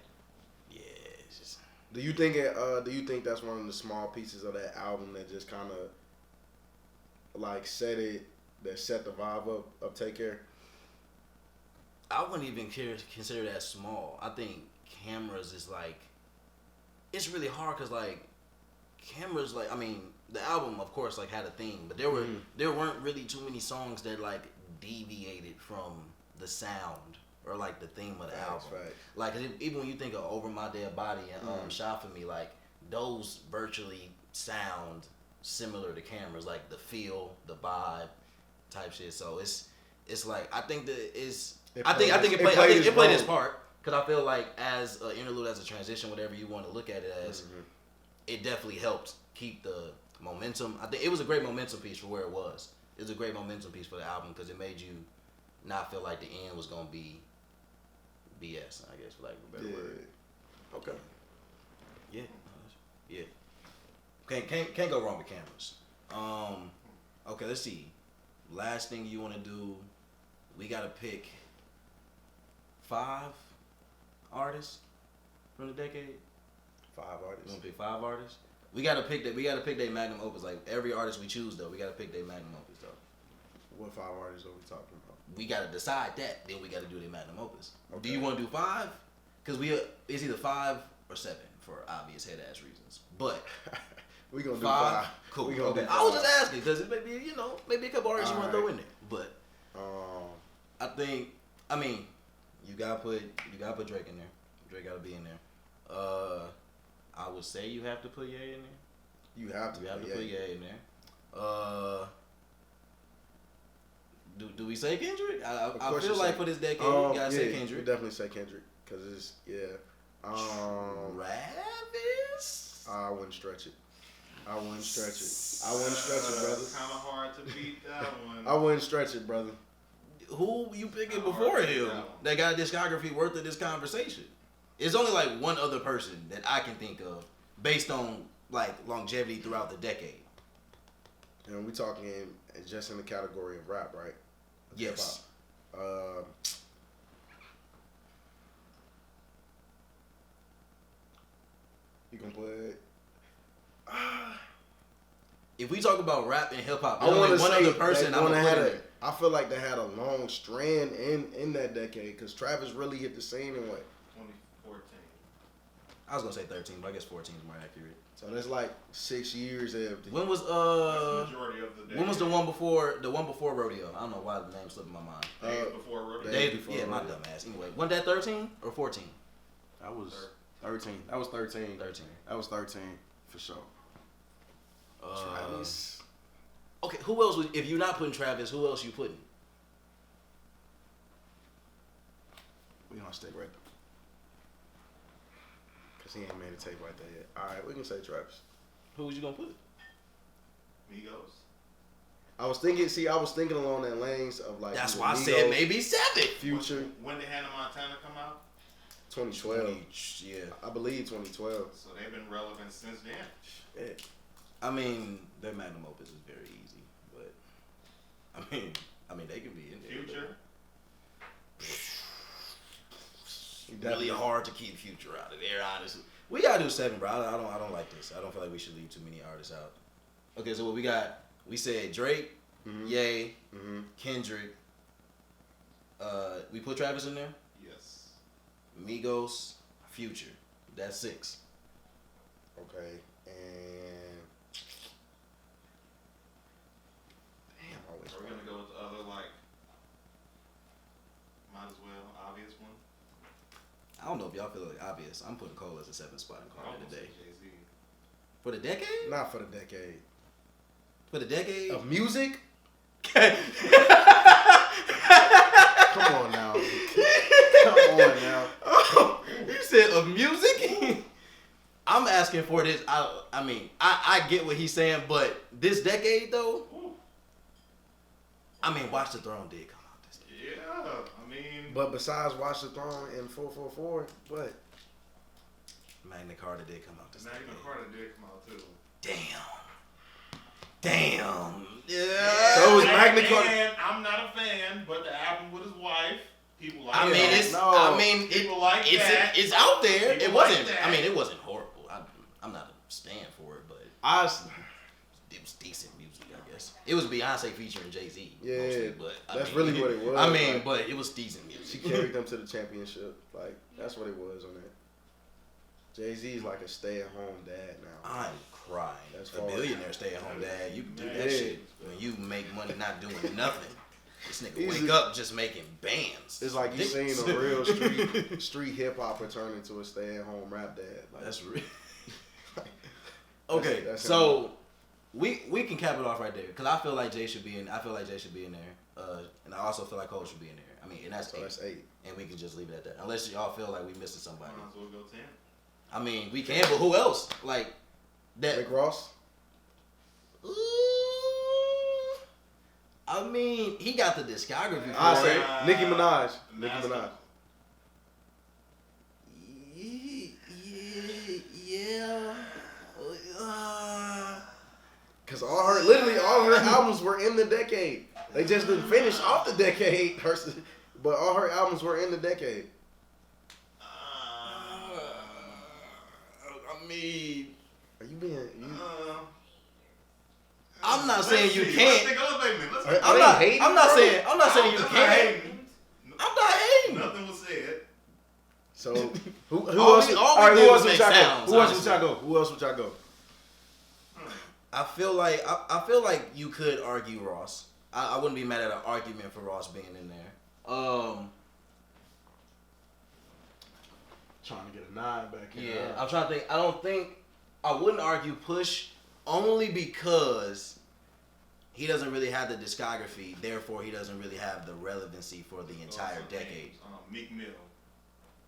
Yeah, it's just. Do you think that's one of the small pieces of that album that just kind of like set the vibe of Take Care? I wouldn't even consider that small. I think cameras is like, it's really hard because like cameras, like, I mean, the album of course like had a theme, but there weren't really too many songs that like deviated from the sound or like the theme of the album. Right. Like even when you think of Over My Dead Body and Shot For Me, like those virtually sound similar to cameras, like the feel, the vibe type shit. So it's like I think that I think it played its part, because I feel like as an interlude, as a transition, whatever you want to look at it as, it definitely helped keep the momentum. I think it was a great momentum piece for where it was. It was a great momentum piece for the album because it made you not feel like the end was gonna be BS, I guess, for like a better word. Okay. Yeah. Can't go wrong with cameras. Okay, let's see. Last thing you want to do, we gotta pick 5 artists from the decade. 5 artists. You want to pick 5 artists? We gotta pick their Magnum Opus. Like every artist we choose, though, we gotta pick their Magnum Opus, though. What 5 artists are we talking about? We gotta decide that. Then we gotta do their Magnum Opus. Okay. Do you want to do 5? Because it's either 5 or 7 for obvious head ass reasons. But we gonna do 5. 5. Cool. We gonna Okay. do 5. I was just asking because it may be maybe a couple artists you want to throw in there. But I mean, you gotta put Drake in there. Drake gotta be in there. I would say you have to put Ye in there. You have to put Ye in there. Do we say Kendrick? I feel like for this decade, you gotta say Kendrick. We definitely say Kendrick because it's Travis. I wouldn't stretch it. I wouldn't stretch it, brother. It's kind of hard to beat that one. I wouldn't stretch it, brother. Who you picking before him that got a discography worth of this conversation? It's only like one other person that I can think of based on like longevity throughout the decade. And we talking just in the category of rap, right? Yes. You can put. If we talk about rap and hip hop, I want to one say other person I'm gonna put in there. I feel like they had a long strand in that decade because Travis really hit the scene in what? 2014. I was gonna say 13, but I guess 14 is more accurate. So that's like 6 years of. When was That's the majority of the decade. when was the one before Rodeo? I don't know why the name slipped in my mind. Days before Rodeo. Days before. Yeah, my dumb ass. Anyway, wasn't that 13 or 14? That was 13. That was 13. 13. That was 13 for sure. Travis. Okay, who else would, if you're not putting Travis, who else you putting? We gonna stick right there. Cause he ain't made a tape like that yet. All right, we can say Travis. Who was you gonna put? Migos. I was thinking along that lanes of like. That's either why I Migos, said maybe 7. Future. When did Hannah Montana come out? 2012. Yeah. I believe 2012. So they've been relevant since then. Shit. I mean, their Magnum Opus is very easy, but I mean they can be in there. Future. Really hard to keep Future out of there, honestly. We gotta do 7, bro. I don't like this. I don't feel like we should leave too many artists out. Okay, so what we got? We said Drake, Ye, Kendrick. We put Travis in there. Yes. Migos, Future. That's 6. Okay, and damn, I always. Are we gonna go with the other like? Might as well obvious one. I don't know if y'all feel like obvious. I'm putting Cole as a 7th spot in Call of the Day. Jay-Z. For the decade? Not for the decade For the decade? of music. Come on now. Come on now. You said of music? I'm asking for this. I mean, I get what he's saying, but this decade though. I mean, Watch the Throne did come out this decade. Yeah, I mean. But besides Watch the Throne and 444, what? Magna Carta did come out this Magna decade. Carta did come out too. Damn. Yeah. So is Magna Carta. And I'm not a fan, but the album with his wife, people like I mean, that. it's. No. I mean, People like that. It's out there. People It wasn't. like that. I mean, it wasn't horrible. I'm not a stand for it, but it was decent music, I guess. It was Beyonce featuring Jay-Z. Yeah, mostly, but that's really what it was. I mean, Like, but it was decent she music. carried them to the championship. Like, that's what it was on that. Jay-Z's like a stay-at-home dad now. I'm crying. That's A hard. billionaire stay-at-home dad. You can do Yeah. that shit when you make money not doing nothing. This nigga He's wake a- up just making bands. It's like you seen a real street hip-hop return into a stay-at-home rap dad. Like, That's real. Okay, that's so we can cap it off right there because I feel like Jay should be in. I feel like Jay should be in there, and I also feel like Cole should be in there. I mean, and that's so eight. that's 8. And we can just leave it at that. Unless y'all feel like we missing somebody. Might as well go 10. I mean, we can, but who else? Like that. Rick Ross? Ooh, I mean, he got the discography for I say it. Nicki Minaj. Nicki Nasty. Minaj. Yeah. Cause literally all her albums were in the decade. They just didn't finish off the decade, but all her albums were in the decade. I mean, Are you being? I'm not Let's saying you see. can't. Let's take a minute. Let's Are take I'm they not. hating, I'm not bro? saying. I'm not saying you I'm not can't. hating. I'm not hating. Nothing was said. So who All else? we- All all we right, did who was else would make y'all go? sounds, Who else would honestly. y'all go? Who else would y'all go? I feel like you could argue Ross. I wouldn't be mad at an argument for Ross being in there. Trying to get a 9 back in. Yeah, I'm trying to think. I wouldn't argue Push only because he doesn't really have the discography. Therefore, he doesn't really have the relevancy for the entire decade. Meek Mill.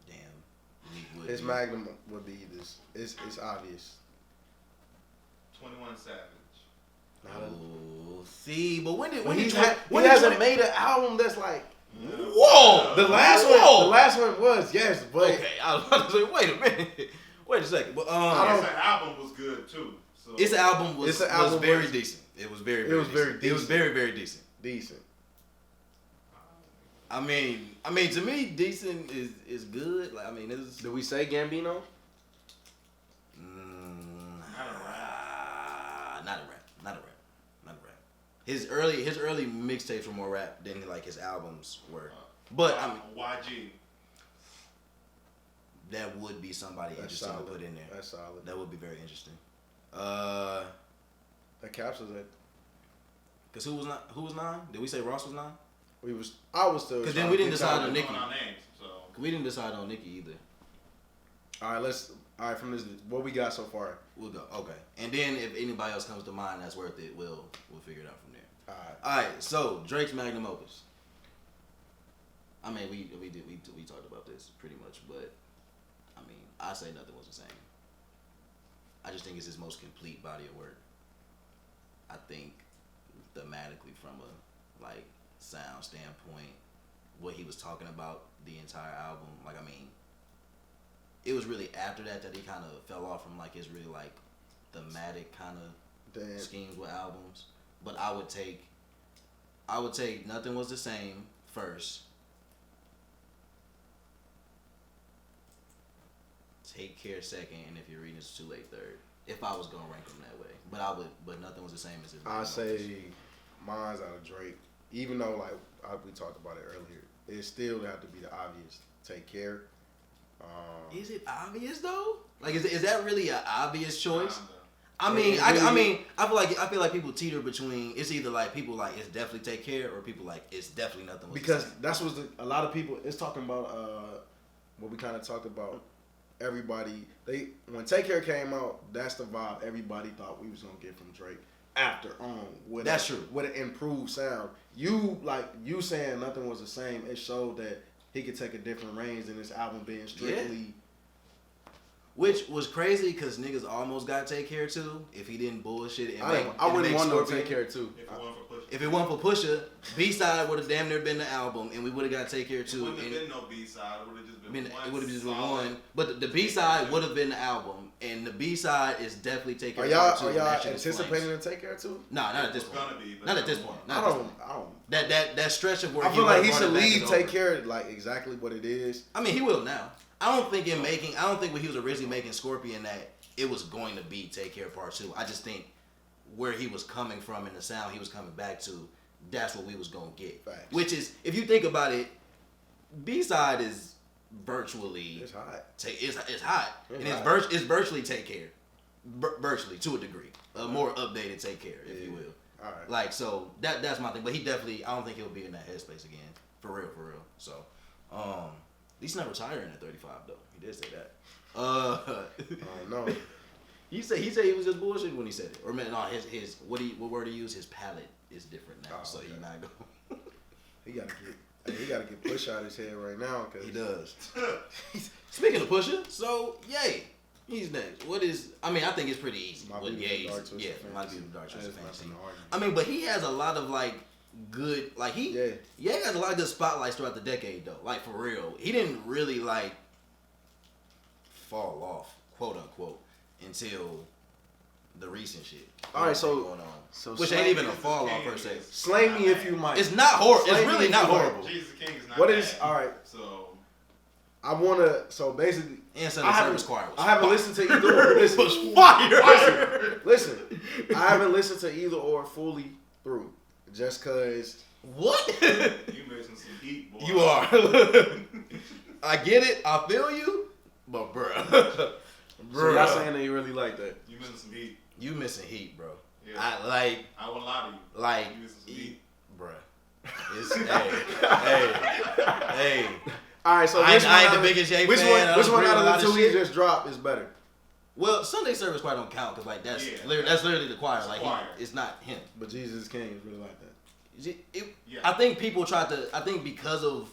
Damn. Meek would His be. Magnum would be this. It's obvious. 21 Savage. Oh, see, but when When he did hasn't made an album that's like. Whoa! The last Whoa! one. The last one was yes, but Okay, I was about to say, wait a minute. Wait a second. But His album was good too. So his album was very was- decent. It was very, It very was very decent. It was decent. very, very decent. decent. I mean, to me, decent is good. Like, I mean, it's Did we say Gambino? not a rap. His early mixtapes were more rap than like his albums were. But I mean, YG. that would be somebody That's interesting solid. to put in there. That's solid. That would be very interesting. That captures it. Cause who was 9? Did we say Ross was 9? I was still. Because then trying we to didn't get decide y'all- on Nicki. Our names, so. We didn't decide on Nicki either. All right, from this, what we got so far? We'll go. Okay. And then if anybody else comes to mind that's worth it, we'll figure it out from there. All right. All right. So Drake's Magnum Opus. I mean, we talked about this pretty much, but I mean, I say nothing was the same. I just think it's his most complete body of work. I think thematically, from a like sound standpoint, what he was talking about the entire album, like I mean, it was really after that he kind of fell off from like his really like thematic kind of Damn. schemes with albums. But I would take Nothing Was the Same first. Take Care second, and If You're Reading It's Too Late third. If I was gonna rank them that way, but Nothing Was the Same as his. I say mine's out of Drake. Even though we talked about it earlier, it still have to be the obvious. Take Care. Is it obvious though? Like, is that really an obvious choice? Kinda. I mean, It I really- feel like people teeter between. It's either like people like it's definitely Take Care, or people like it's definitely Nothing Was the Because Same. that's what a lot of people. It's talking about what we kind of talked about. Everybody when Take Care came out, that's the vibe everybody thought we was gonna get from Drake. After with That's true. With an improved sound, you saying Nothing Was the Same. It showed that he could take a different range than this album being strictly Which was crazy because niggas almost got Take Care too if he didn't bullshit and I wouldn't want no Scorpion. Take Care too. If it wasn't for Pusha. If it wasn't for Pusha, B-side would have damn near been the album, and we would have got Take Care It too. wouldn't have And been no B-side. It would have just been one. it would have just been solid- one, but the B-side would have been the album, and the B-side is definitely Take Care. Are y'all Part Two, and that shit is anticipating flames. to Take Care too? Nah, not at this It's point. gonna be, but Not at this point. Not I at this point. don't. That stretch of where I feel like he brought should it back leave is Take over. Care like exactly what it is. I mean, he will now. I don't think when he was originally making Scorpion that it was going to be Take Care Part 2. I just think where he was coming from in the sound he was coming back to, that's what we was going to get. Facts. Which is, if you think about it, B-side is virtually... It's hot. It's hot. It's and hot. it's virtually Take Care. Virtually, to a degree. A more updated Take Care, if you will. All right. Like, so, that's my thing. But he definitely, I don't think he'll be in that headspace again. For real. So, he's not retiring at 35, though. He did say that. No. He said he was just bullshit when he said it. Or man, no, his what word he used? His palate is different now, so okay. he's not going. He gotta get push out his head right now. Cause He does. Speaking of Pusha, so Ye, he's next. What is? I mean, I think it's pretty easy. Might What be Ye's? Dark Twisted Yeah, Fantasy. might be the Dark Twisted That's Fantasy. nothing to argue. I mean, but he has a lot of like good, like Ye has a lot of good spotlights throughout the decade though. Like for real, he didn't really like fall off, quote unquote, until the recent shit. All right, so- going on. so which Slay- ain't even a fall off per se. Slay me if you might. It's not horrible. It's Slay me really if not you might. horrible. Jesus King is not What bad. is all right? So I wanna. So basically, And Sunday Service Choir was I haven't listened to either or. Listen, fire. listen. I haven't listened to either or fully through, just cause. What? you missing some heat, boy. You are. I get it. I feel you. But bruh. So y'all saying that you really like that? You missing some heat. You missing heat, bro. Yeah. I won't lie to you. like You missing some heat. bruh. It's hey. All right, so I which ain't one the out of- biggest Ye Which fan. one? I Which don't one bring out a of lot the of two he shit. just dropped is better? Well, Sunday Service Choir don't count because like that's Yeah. literally the choir. Like choir. it's not him. But Jesus King is really like that. Yeah. I think people tried to. I think because of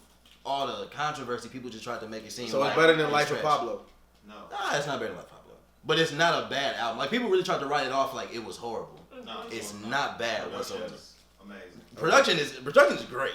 all the controversy, people just tried to make it seem So like it's better than it's Life of trash. Pablo. No. Nah, it's not better than Life of Pablo. But it's not a bad album. Like people really tried to write it off like it was horrible. No. It's not bad Production whatsoever. is amazing. Production is great.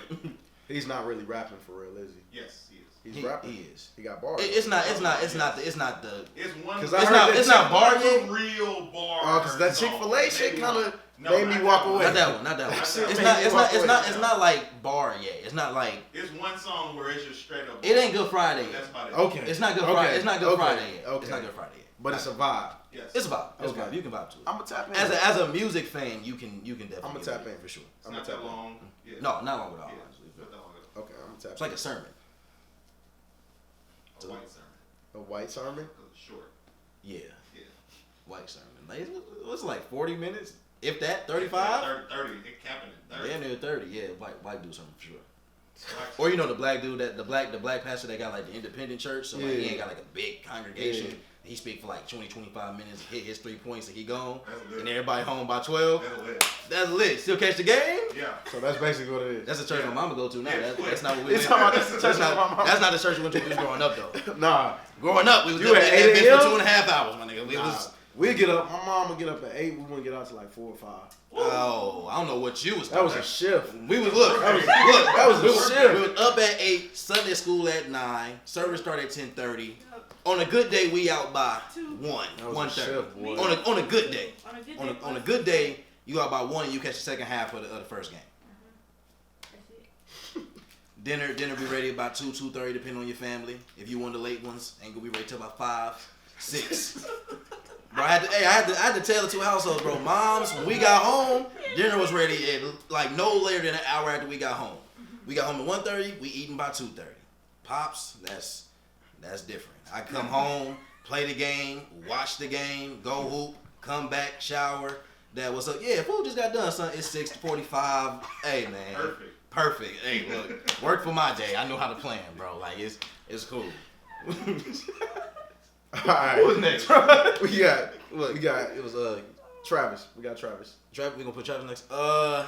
He's not really rapping for real, is he? Yes, he is. He's rapping. He is. He got bars. It's not the. It's one. Cause It's I heard not. that It's not bar It's yet. a real bar. Oh, cause that song. Chick-fil-A shit Maybe kind one. of No, made me not walk that away. Not that one. Not that one. That It's one. not. Made me walk away. It's not like bar yet. It's not like. It's one song where it's just straight up. It ain't Good Friday yet. That's about it. Okay. It's not Good Okay. Friday. It's not Good Okay. Friday yet. Okay. It's not Good Friday yet. But it's a vibe. Yes. It's a vibe. It's Okay. a vibe. You can vibe to it. I'm gonna tap in. As a music fan, you can definitely. I'ma get tap with it in. for sure. It's I'm not gonna that tap in. long. Yeah. No, not long at all. Yeah. Honestly. Not that long at all. Okay, I'm gonna tap It's like a sermon. A white sermon. a white sermon. 'Cause it's short. Yeah, Yeah. white sermon. Like, what's it like 40 minutes? If that, 35? 30. It capping it. 30. Damn near 30. Yeah, white dude something for sure. Black Or you know the black dude the black pastor that got like the independent church, so like he Yeah. ain't got like a big congregation. Yeah. He speak for like 20-25 minutes, hit his 3 points, and he gone. That's lit. And everybody home by 12. That's lit. That's lit. Still catch the game? Yeah. So that's basically what it is. That's the church Yeah. my mama go to now. Yeah, That's not what we It's went. talking about that's the church my mama- That's not the church we went to when we was growing up though. Nah, Growing up, we was You up at at 8 that bitch a.m.? for 2.5 hours, my nigga. We was. we'll get up. My mom would get up at 8. We wouldn't get out till like 4 or 5. Oh, I don't know what you was. That was doing. a shift. We was look. That was- look. that was a we was, shift. we was up at 8. Sunday school at 9. Service started at 10:30. On a good day, we out by 1. That was a 1:30. shift, boy. On a good day. On a good On day. a good day, you go out by 1. And you catch the second half of the first game. That's it. Dinner be ready about 2:30, depending on your family. If you one of the late ones, ain't gonna be ready till about 5, 6. Bro, I had to tell the two households, bro. Moms, when we got home, dinner was ready at like no later than an hour after we got home. We got home at 1:30, we eating by 2:30. Pops, that's different. I come home, play the game, watch the game, go hoop, come back, shower. Dad, what's up? Yeah, food just got done, son. It's 6:45. Hey man. Perfect. Hey, look, work for my day. I know how to plan, bro. Like it's cool. All right. What's next? We got. It was Travis. We got Travis. Travis, we gonna put Travis next. Astro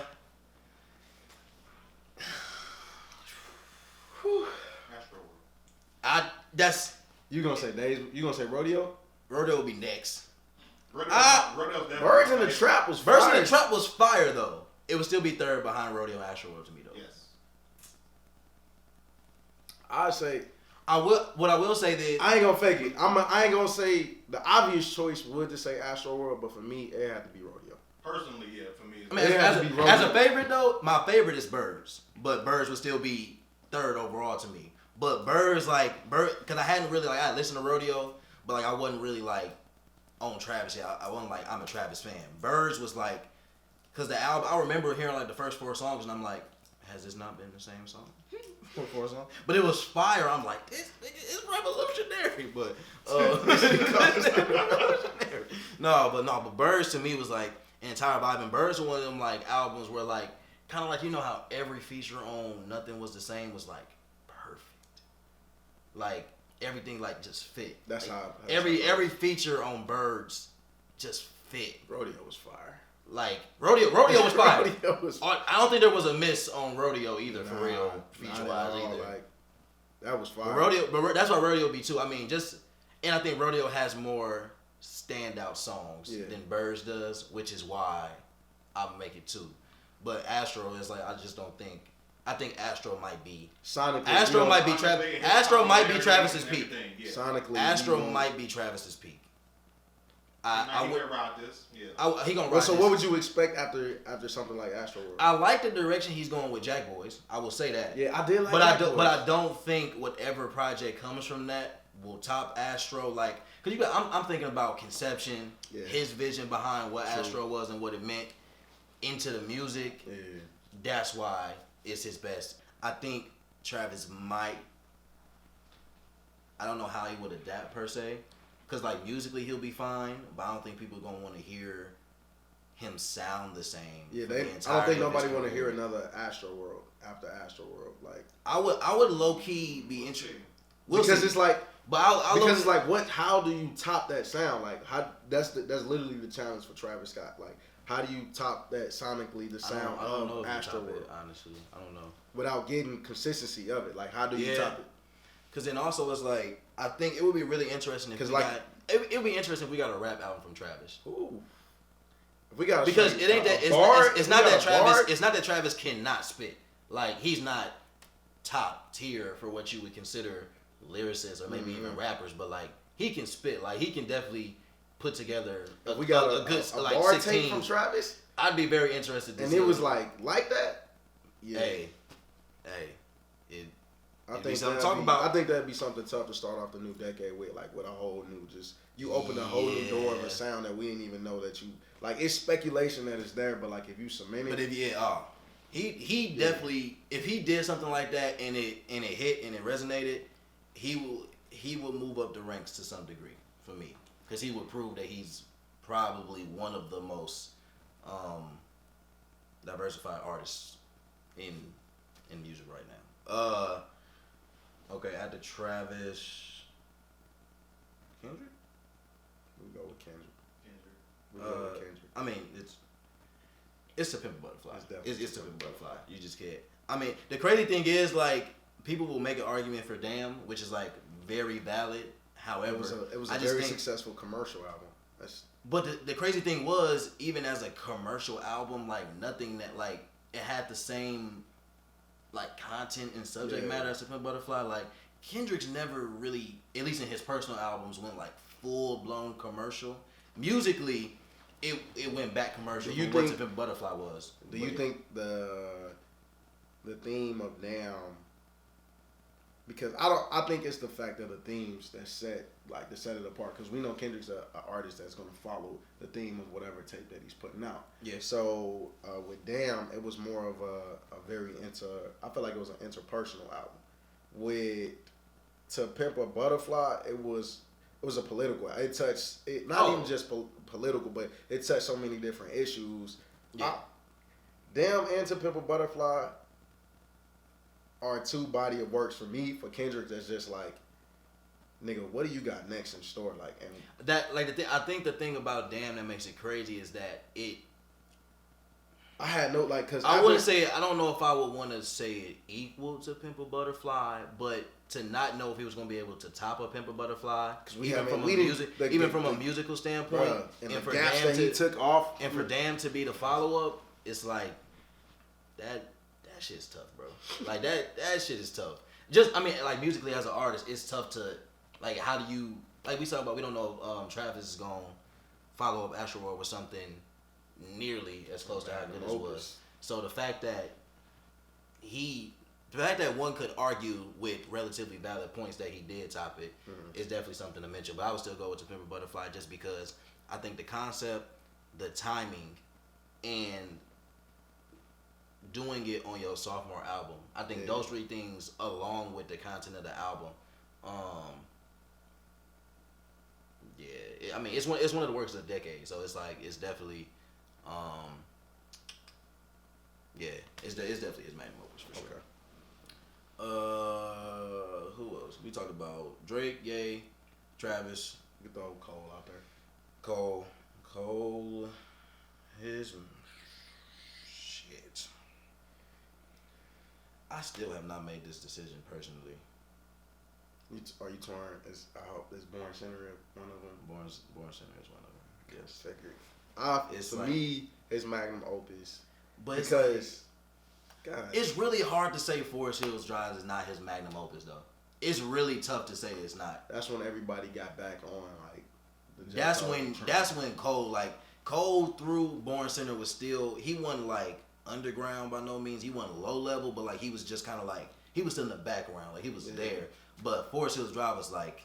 World. That's You gonna say Days? You gonna say Rodeo? Rodeo would be next. Rodeo's definitely Birds in the like- Trap was Birds fire. in the Trap was fire though. It would still be third behind Rodeo and Astroworld to me though. Yes. I'd say What I will say that I ain't gonna fake it. I ain't gonna say the obvious choice would to say Astro World, but for me it had to be Rodeo. Personally, yeah, for me. I mean, It has to be Rodeo. as a favorite though, my favorite is Birds, but Birds would still be third overall to me. But Birds because I hadn't really I listened to Rodeo, but I wasn't really on Travis yet. I wasn't I'm a Travis fan. Birds was because the album I remember hearing the first 4 songs and I'm like, has this not been the same song? 4 songs, but it was fire. I'm like, this nigga is revolutionary, but but Birds to me was an entire vibe, and Birds was one of them albums where kind of you know how every feature on Nothing Was the Same was perfect, everything just fit. That's how every feature on Birds just fit. Rodeo was fire. Rodeo was fire. Rodeo was I don't think there was a miss on Rodeo either for Nah, real not feature at wise all, either. That was fire. But Rodeo, but that's why Rodeo be too. I mean, and I think Rodeo has more standout songs than Birds does, which is why I make it 2. But Astro is I just don't think. I think Astro might be sonically. Astro might be sonically, Astro might be popularity Travis's and peak. everything, yeah. Sonically, Astro might be Travis's peak. I He would. gonna ride this. Yeah. He gonna ride. Well, so this. what would you expect after something like Astro World? I like the direction he's going with Jack Boys. I will say that. Yeah, I did like. But Jack Boys. I don't think whatever project comes from that will top Astro. Because I'm thinking about conception, his vision behind what Astro was and what it meant into the music. Yeah. That's why it's his best. I think Travis might. I don't know how he would adapt per se, because musically he'll be fine, but I don't think people are gonna want to hear him sound the same. Yeah, for the I don't entirety think of his nobody want to career. hear another Astro World after Astro World. I would low key be interested. Because it's but I'll because it's what? How do you top that sound? How that's literally the challenge for Travis Scott. How do you top that sonically? The sound I don't know of if you Astro top World it, honestly. I don't know. without getting consistency of it. How do you top it? Because then also it's I think it would be really interesting if it would be interesting if we got a rap album from Travis. Ooh. If we got Because it ain't that it's not that Travis it's not that Travis cannot spit. He's not top tier for what you would consider lyricists or maybe even rappers, but he can spit. He can definitely put together a, we got a good a bar 16 tape from Travis, I'd be very interested to and see it was like that. Yeah. Hey. I think that'd be something tough to start off the new decade with, with a whole new you open a whole new door of a sound that we didn't even know that you it's speculation that it's there, but if you cement it. But he definitely if he did something like that and it hit and it resonated, he will move up the ranks to some degree for me, because he would prove that he's probably one of the most diversified artists in music right now. Okay, after Travis, Kendrick. We go with Kendrick. I mean, it's To Pimp a Butterfly. It's To Pimp a Butterfly. You just can't. I mean, the crazy thing is people will make an argument for Damn, which is very valid. However, it was a very successful commercial album. But the crazy thing was, even as a commercial album, nothing that it had the same content and subject matter as To Pimp a Butterfly. Kendrick's never really, at least in his personal albums, went full blown commercial. Musically, it went back commercial from what To Pimp a Butterfly was. Do you think the theme of Damn? Because I think it's the fact of the themes that set it apart. Because we know Kendrick's an artist that's gonna follow the theme of whatever tape that he's putting out. Yeah. So with Damn, it was more of a very I feel like it was an interpersonal album. With To Pimp a Butterfly, it was a political. It touched even just political, but it touched so many different issues. Yeah. Damn and To Pimp a Butterfly are 2 body of works for me. For Kendrick, that's just nigga, what do you got next in store? And that I think the thing about Damn that makes it crazy is that I had no like because I wouldn't say. I don't know if I would want to say it equal to Pimp a Butterfly, but to not know if he was going to be able to top a Pimp a Butterfly, even from a musical standpoint, and for the gaps that he took off, and for Damn to be the follow up, it's like that shit's tough, bro. Like that shit is tough. Just I mean, like musically as an artist, it's tough to like. How do you like we talk about? We don't know if Travis is going to follow up Astro World with something nearly as close to how good as was. So the fact that one could argue with relatively valid points that he did top it is definitely something to mention. But I would still go with the Pimp a Butterfly just because I think the concept, the timing, and doing it on your sophomore album. I think those three things, along with the content of the album, I mean, it's one of the works of the decade. So it's like it's definitely, it's definitely his magnum opus for sure. Who else? We talked about Drake, Ye, Travis. Get the old Cole out there. Cole, his shit. I still have not made this decision personally. Are you torn? I hope is Born Center one of them. Born Center is one of them. Yes. It's for me, it's Magnum Opus. But because, God, it's really hard to say Forest Hills Drive is not his Magnum Opus though. It's really tough to say it's not. That's when everybody got back on like. That's when Cole through Born Center was still, he wasn't like underground by no means. He wasn't low level, but like he was just kind of like, he was still in the background, like he was there. But Forest Hills Drive was like,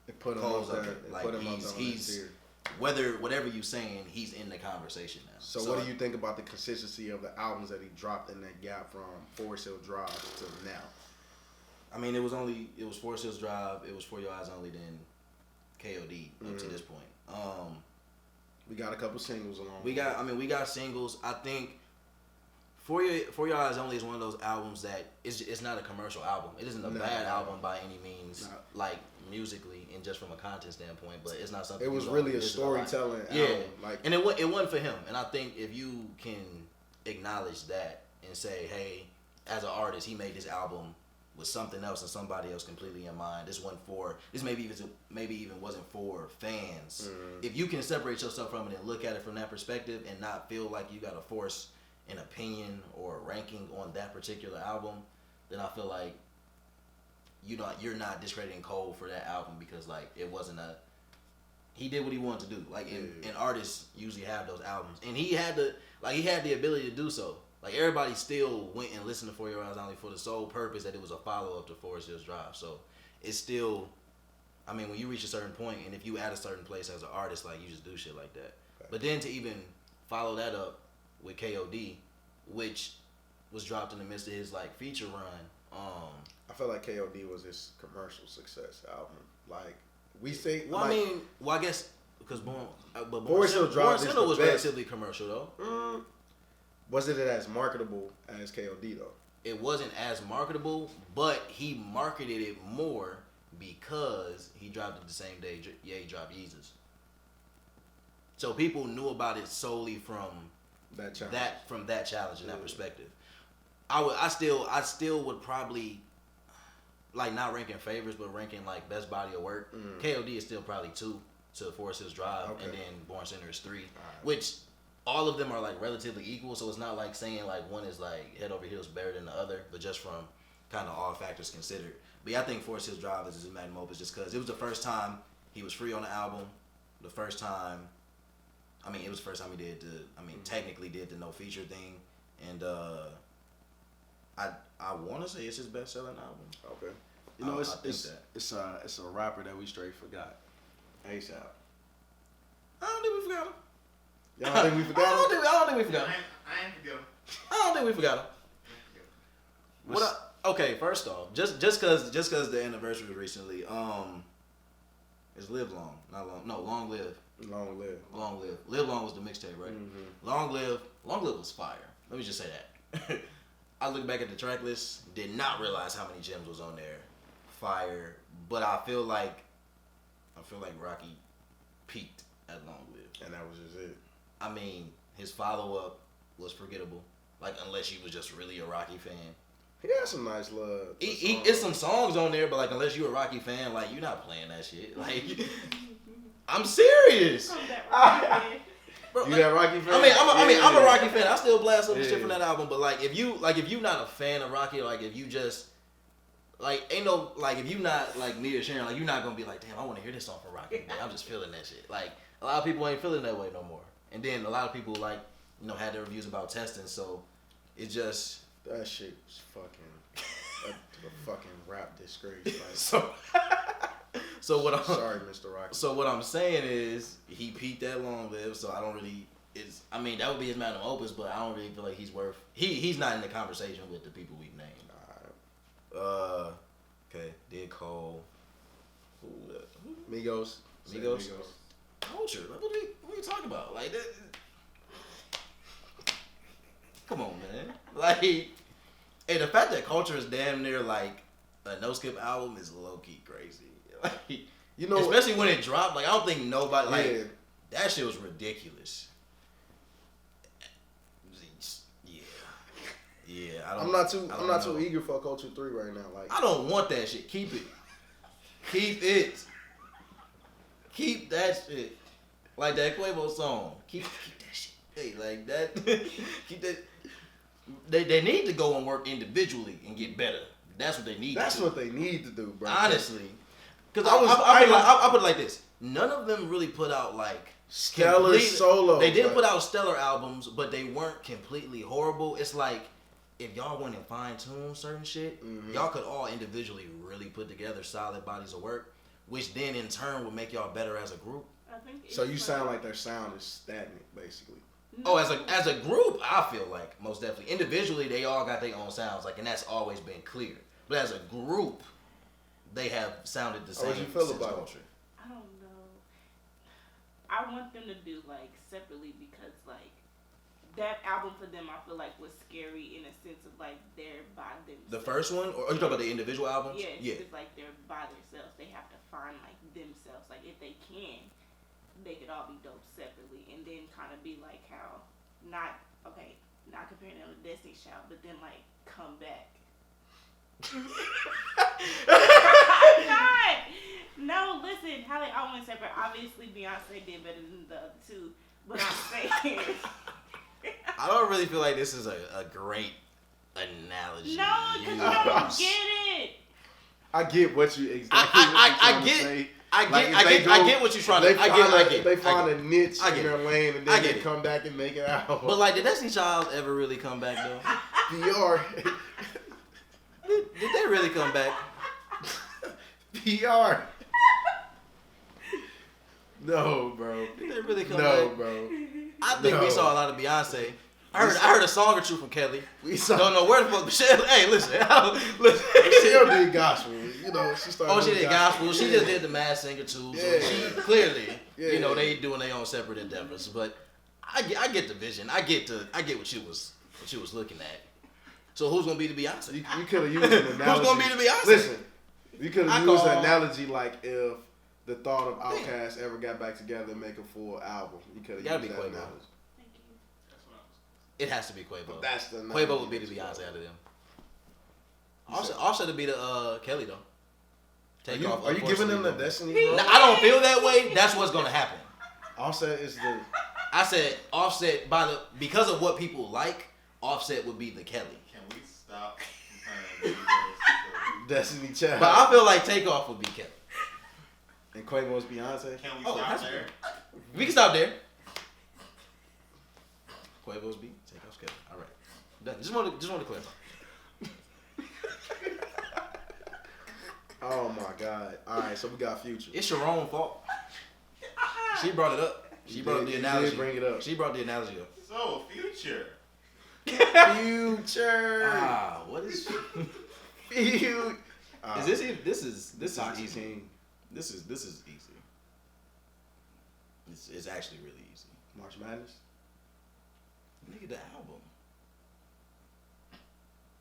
it put him Cole's up there. Like he's whatever you saying, he's in the conversation now. So what do you think about the consistency of the albums that he dropped in that gap from Forest Hills Drive to now? I mean, it was Forest Hills Drive, it was For Your Eyes Only, then KOD up to this point. We got a couple singles along. We got singles. I think For Your Eyes Only is one of those albums that it's not a commercial album. It isn't a bad album by any means, like musically and just from a content standpoint. But it's not something. It was really a storytelling album. Like, and it wasn't for him. And I think if you can acknowledge that and say, hey, as an artist, he made this album with something else and somebody else completely in mind. This maybe even wasn't for fans. If you can separate yourself from it and look at it from that perspective and not feel like you got to force an opinion or a ranking on that particular album, then I feel like you're not discrediting Cole for that album because like it wasn't he did what he wanted to do. Like and artists usually have those albums, and he had the ability to do so. Like everybody still went and listened to For Your Eyes Only for the sole purpose that it was a follow up to Forest Hills Drive. So it's still, I mean, when you reach a certain point and if you at a certain place as an artist, like you just do shit like that. Right. But then to even follow that up with KOD, which was dropped in the midst of his like feature run. I feel like KOD was his commercial success album. Like we say, I guess because Forest Hills Drive was relatively commercial though. Wasn't it as marketable as KOD though? It wasn't as marketable, but he marketed it more because he dropped it the same day he dropped Yeezus. So people knew about it solely from that challenge and that perspective. I still would probably like not ranking favorites, but ranking like best body of work. KOD is still probably 2 to Forest Hills Drive, and then Born Center is 3, which all of them are like relatively equal. So it's not like saying like one is like head over heels better than the other, but just from kind of all factors considered. But yeah, I think Forest Hills Drive is his magnum opus just because it was the first time he was free on the album. It was the first time he technically did the no feature thing, and I want to say it's his best selling album. Okay, it's a rapper that we straight forgot. ASAP. I don't think we forgot him. Y'all think we forgot him? I don't think we forgot him. I ain't forget him. I don't think we forgot him. Okay, first off, just cause the anniversary was recently, it's Live Long, not Long. No, Long Live. Long Live. Long Live. Live Long was the mixtape, right? Mm-hmm. Long Live was fire. Let me just say that. I look back at the track list, did not realize how many gems was on there. Fire. But I feel like Rocky peaked at Long Live. And that was just it. I mean, his follow-up was forgettable. Like unless you was just really a Rocky fan. He had some nice love. It's some songs on there, but like unless you're a Rocky fan, like you're not playing that shit. Like I'm serious. Bro, You like, that Rocky fan? I'm a Rocky fan. I still blast some shit from that album, but like if you not a fan of Rocky, like if you just like ain't no like if you not like me or Sharon, like you're not gonna be like, damn, I want to hear this song from Rocky. Man. I'm just feeling that shit. Like a lot of people ain't feeling that way no more. And then a lot of people like had their reviews about testing, so it just that shit was fucking a fucking rap disgrace. Like, so what I'm sorry, Mr. Rocky. So what I'm saying is he peaked that long lived, so I don't really that would be his Magnum Opus, but I don't really feel like he's worth he's not in the conversation with the people we've named. Okay, Did Cole. Migos. Culture. Like, what are you talking about? Like that. Come on, man. Like, hey, the fact that Culture is damn near like a no skip album is low key crazy. Like, especially when it dropped. Like, I don't think nobody like that shit was ridiculous. Yeah. I'm not too eager for Culture 3 right now. Like, I don't want that shit. Keep it. Keep that shit. Like that Quavo song. Keep that shit. Hey, like that. Keep that. They need to go and work individually and get better. That's what they need. That's what they need to do, bro. Honestly, because I put it like this. None of them really put out like stellar solo. They didn't put out stellar albums, but they weren't completely horrible. It's like if y'all went and fine tune certain shit, y'all could all individually really put together solid bodies of work, which then in turn would make y'all better as a group. I think so you sound like their sound is stagnant, basically. No. Oh, as a group, I feel like most definitely. Individually, they all got their own sounds, like, and that's always been clear. But as a group, they have sounded the same. How do you feel about Culture? I don't know. I want them to do like separately because like that album for them, I feel like was scary in a sense of like they're by themselves. The first one, or are you talking about the individual albums? Yeah. It's like they're by themselves. They have to find like themselves. Like if they can, they could all be dope separately, and then kind of be like how not comparing them to Destiny Child, but then like come back. No, listen, how they all went separate. Obviously, Beyonce did better than the other two, but I'm saying. I don't really feel like this is a great analogy. No, because I don't get it. I get what you exactly. I get what you're trying to. I get. They find a niche in their lane and then they it. come back and make it out. But like, did Destiny Child ever really come back though? PR. Did they really come back? PR. No, bro. Did they really come back? No, bro. I think we saw a lot of Beyonce. I heard a song or two from Kelly. Don't know where the fuck Michelle. Hey, listen. Michelle did gospel. She started. Oh, she did gospel. She just did the Masked Singer too. So Yeah. she clearly, they doing their own separate endeavors. But I get the vision. I get what you was looking at. So who's gonna be the Beyonce? You could have used an analogy. Who's gonna be the Beyonce? Listen, you could have used an analogy like if the thought of Outkast ever got back together and make a full album. You could have used that Quavo. analogy. Thank you. It has to be Quavo. But that's the Quavo would be the Beyonce out of them. Offset would be the Kelly though. Are you giving them the Destiny? Now, I don't feel that way. That's what's gonna happen. Offset is the. I said Offset because of what people like. Offset would be the Kelly. Can we stop comparing Destiny Child. But I feel like Takeoff would be Kelly. And Quavo's Beyonce. Can we stop there? We can stop there. Quavo's beat, Takeoff's Kelly. All right, done. Just want to clarify. Oh my God! All right, so we got Future. It's your own fault. She brought it up. She brought the analogy. She did bring it up. She brought the analogy up. So, Future. Future. What is? Future. Is this easy? This is Toxic easy. King. This is easy. It's actually really easy. March Madness. Nigga, the album.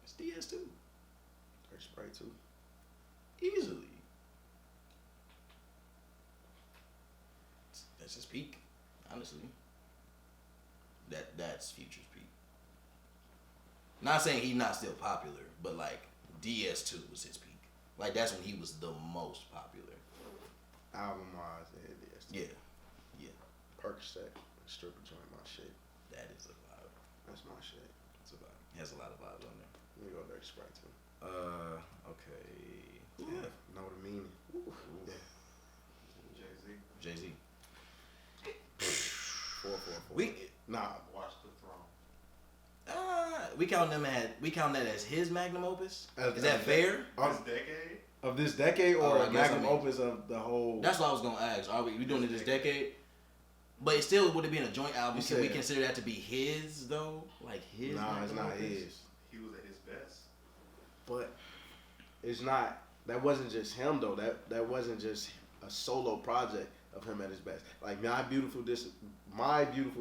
It's DS2. Or Sprite 2. Easily. That's his peak, honestly. That's Future's peak. Not saying he's not still popular, but like DS2 was his peak. Like that's when he was the most popular. Album wise, it is. Yeah. Percocet, stripper joint, my shit. That is a vibe. That's my shit. It's a vibe. It has a lot of vibes on there. Let me go Dirty Sprite too. Okay. Yeah. Know the meaning. Yeah. Jay-Z. 444. Watch the Throne. We count that as his Magnum Opus. Is that As- fair? This decade? Of this decade, or Oh, I a guess, Magnum Opus of the whole? That's what I was gonna ask. Are we doing it this decade? But it still would have been a joint album. Can we consider that to be his though? Like his? Nah, it's Magnum not Opus? his. He was at his best. But it's not. That wasn't just him though. That wasn't just a solo project of him at his best. Like My Beautiful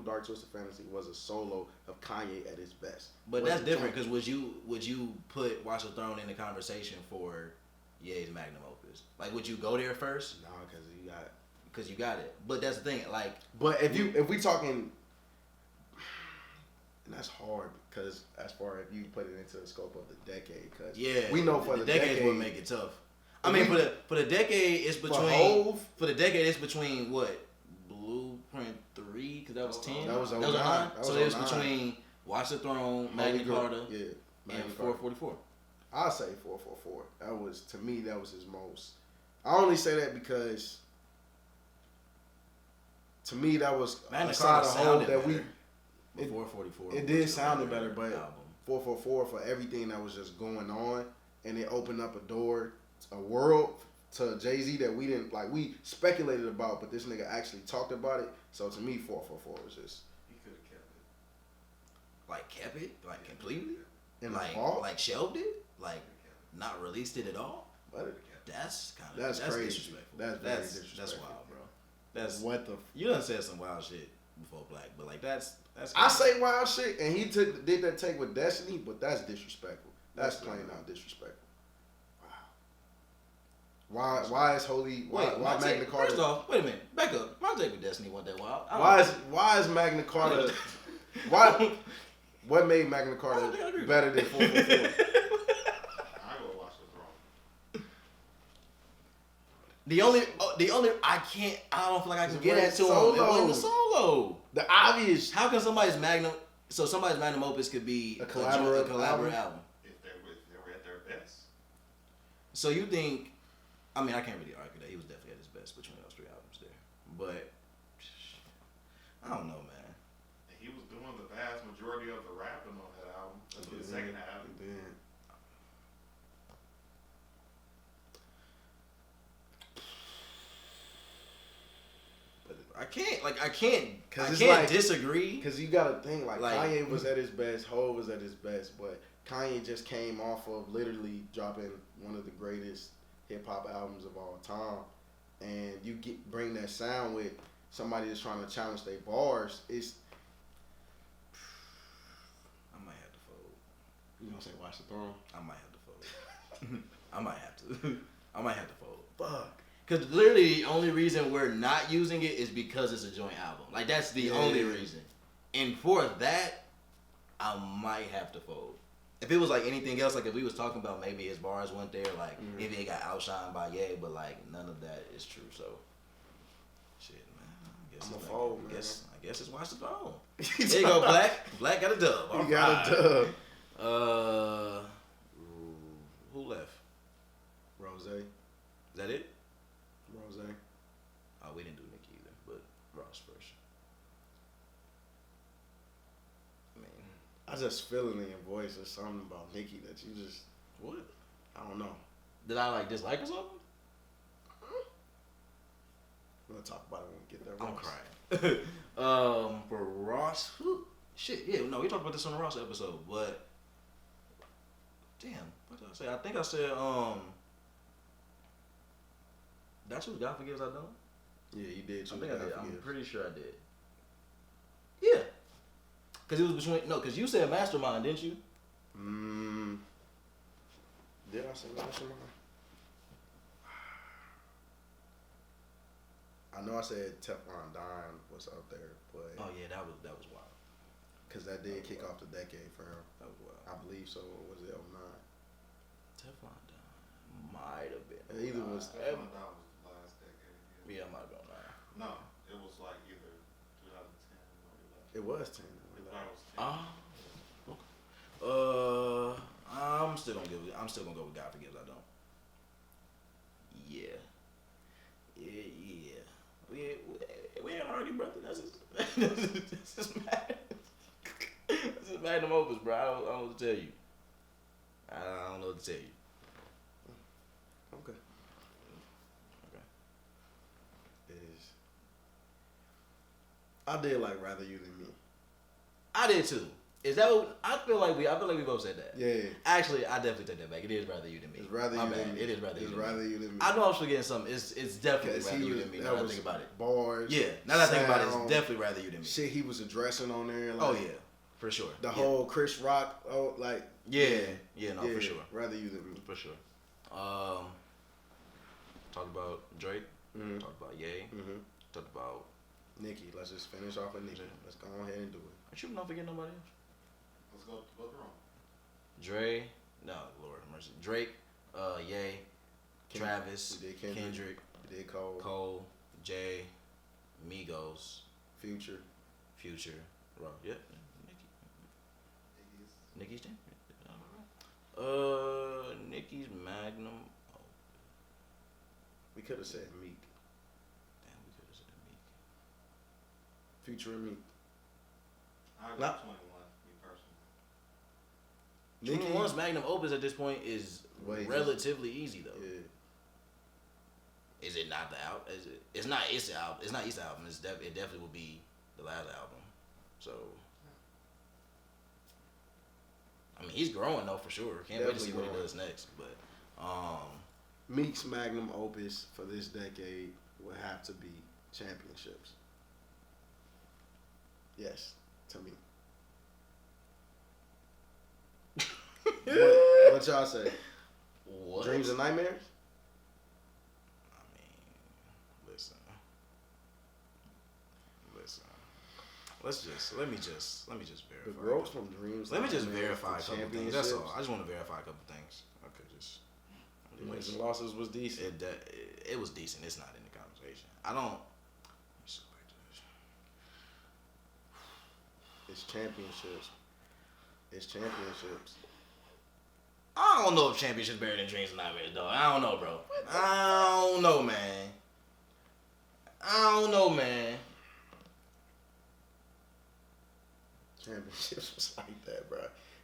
Dark Twisted Fantasy was a solo of Kanye at his best. But Was that's it different joint? because would you put Watch the Throne in the conversation for Ye's Magnum Opus? Like would you go there first? Nah, because you got. Because you got it. But that's the thing. Like But if we talking, and that's hard because as far as you put it into the scope of the decade, because we know for the decade would make it tough. I mean, for the decade, it's between Hove? for the decade, it's between what Blueprint 3 because that was 10. That was 09. 09. That was So it's 09. between Watch the Throne, Magna Carta, and Magna Carta. 444. I say 444. That was, to me, that was his most. I only say that because to me that was Magna a Carta side of Hove sounded that better. we. But 444. It did was sound a better, but album. 444 for everything that was just going on, and it opened up a door, a world to Jay-Z that we didn't like. We speculated about, but this nigga actually talked about it. So to me, 444 was just He could have kept it. Like kept it like completely, in the like vault. shelved it, like not released it at all. But That's kind of That's crazy. disrespectful. That's very That's disrespectful. wild, bro. That's what the? you done said some wild shit before Black, but like that's. I say wild shit, and he did that take with Destiny, but that's disrespectful. That's plain out disrespectful. Wow. Why is Holy? Why Magna Carta? First off, wait a minute. Back up. My take with Destiny wasn't that wild. Why is Magna Carta? Why? What made Magna Carta better than 444? I go watch the Throne. The only I don't feel like I can get that to him. It Solo. wasn't a solo. The obvious. How can somebody's Magnum Opus could be A collaborative album? If they were at their best. So you think? I mean, I can't really argue that he was definitely at his best between those three albums there, but I don't know, man. And he was doing the vast majority of the rapping on that album. Until the second half. I can't it's like, disagree. Because you gotta think like Like- Kanye was at his best, Hov was at his best, but Kanye just came off of literally dropping one of the greatest hip hop albums of all time, and you bring that sound with somebody that's trying to challenge their bars. It's I might have to fold. you gonna say Watch the Throne? I might have to fold. I might have to. I might have to fold. Fuck. Because literally the only reason we're not using it is because it's a joint album. Like that's the only reason. And for that, I might have to fold. If it was like anything else, like if we was talking about maybe his bars went there, like maybe it got outshined by Ye, but like none of that is true. So shit, man. I guess I'm a it's fold, I man. guess it's Watch the Throne. There you go, Black. Black got a dub. You got a dub. Who left? Rose. Is that it? Rose. Oh, we didn't do Nicki either, but Ross first. I mean, I just feel it in your voice or something about Nicki that you just what? I don't know. Did I like dislike or something? We'll talk about it when we get there. I'm crying. For Ross, shit, yeah, no, we talked about this on the Ross episode, but damn, what did I say? I think I said, that's what God forgives I don't. Yeah, you did. I think I did. I'm pretty sure I did. Yeah, because it was because you said Mastermind, didn't you? Did I say Mastermind? I know I said Teflon Don was up there, but Oh yeah, that was wild. because that did kick off the decade for him. Oh, well. I believe so. Or was it 09? Teflon Don might have been. Either was. That was the last decade. Yeah, might have been 09. No, it was like either 2010 or 11. It was 10. It was 10. I'm still gonna go with God Forgives. I don't. Yeah. We ain't arguing, brother. That's just mad. This is Magnum Opus, bro. I don't know what to tell you. I don't know what to tell you. Okay. Is I did like Rather You Than Me. I did too. Is that what I feel like we both said that. Yeah. Actually, I definitely take that back. It is Rather You Than Me. It's Rather My You bad. Than Me. It is Rather You It's Than Me. Rather You Than Me. I know I was forgetting something. It's definitely 'Cause Rather he You was- Than Me. that Now that I was think about it. Bars. Yeah. Now that I think about it, sound, it's definitely Rather You Than Me. Shit he was addressing on there. Like, Oh yeah, for sure. The whole Chris Rock. Oh, like. Yeah, for sure. Rather You Than Me. For sure. Talk about Drake. Mm-hmm. Talk about Ye. Mm-hmm. Talk about. Nicki. Let's just finish off with Nicki. Let's go ahead and do it. Aren't you not forgetting nobody else? Let's go through them. Dre. No, Lord have mercy. Drake. Ye. Travis. We did Kendrick. We did Cole. Cole. Jay. Migos. Future. Future. Rock. Yep. Nicki's champion. Nicki's Magnum. Oh, We could have said Meek. damn, we could have said Meek. Future and Meek. I got Not- 21, me personally. Nicki. 21's Magnum Opus at this point is Wait, relatively easy though. Yeah. Is it not the album? Is it? It's not its album. It's not its album. It definitely will be the last album. So, I mean, he's growing though for sure. Can't wait to see what he Definitely does next. But Meek's Magnum Opus for this decade would have to be Championships. Yes, to me. What y'all say? what? Dreams and Nightmares? I mean, listen. Let me just The verify. growth from Dreams. Let me and just Nightmares verify a to couple things. That's all. Championships. I just want to verify a couple things. Okay, just. The wins and losses was decent. It was decent. It's not in the conversation. I don't. It's championships. It's championships. I don't know if Championship's better than Dreams and Nightmares, though. I don't know, bro. I don't know, man. Championships was like that, bro.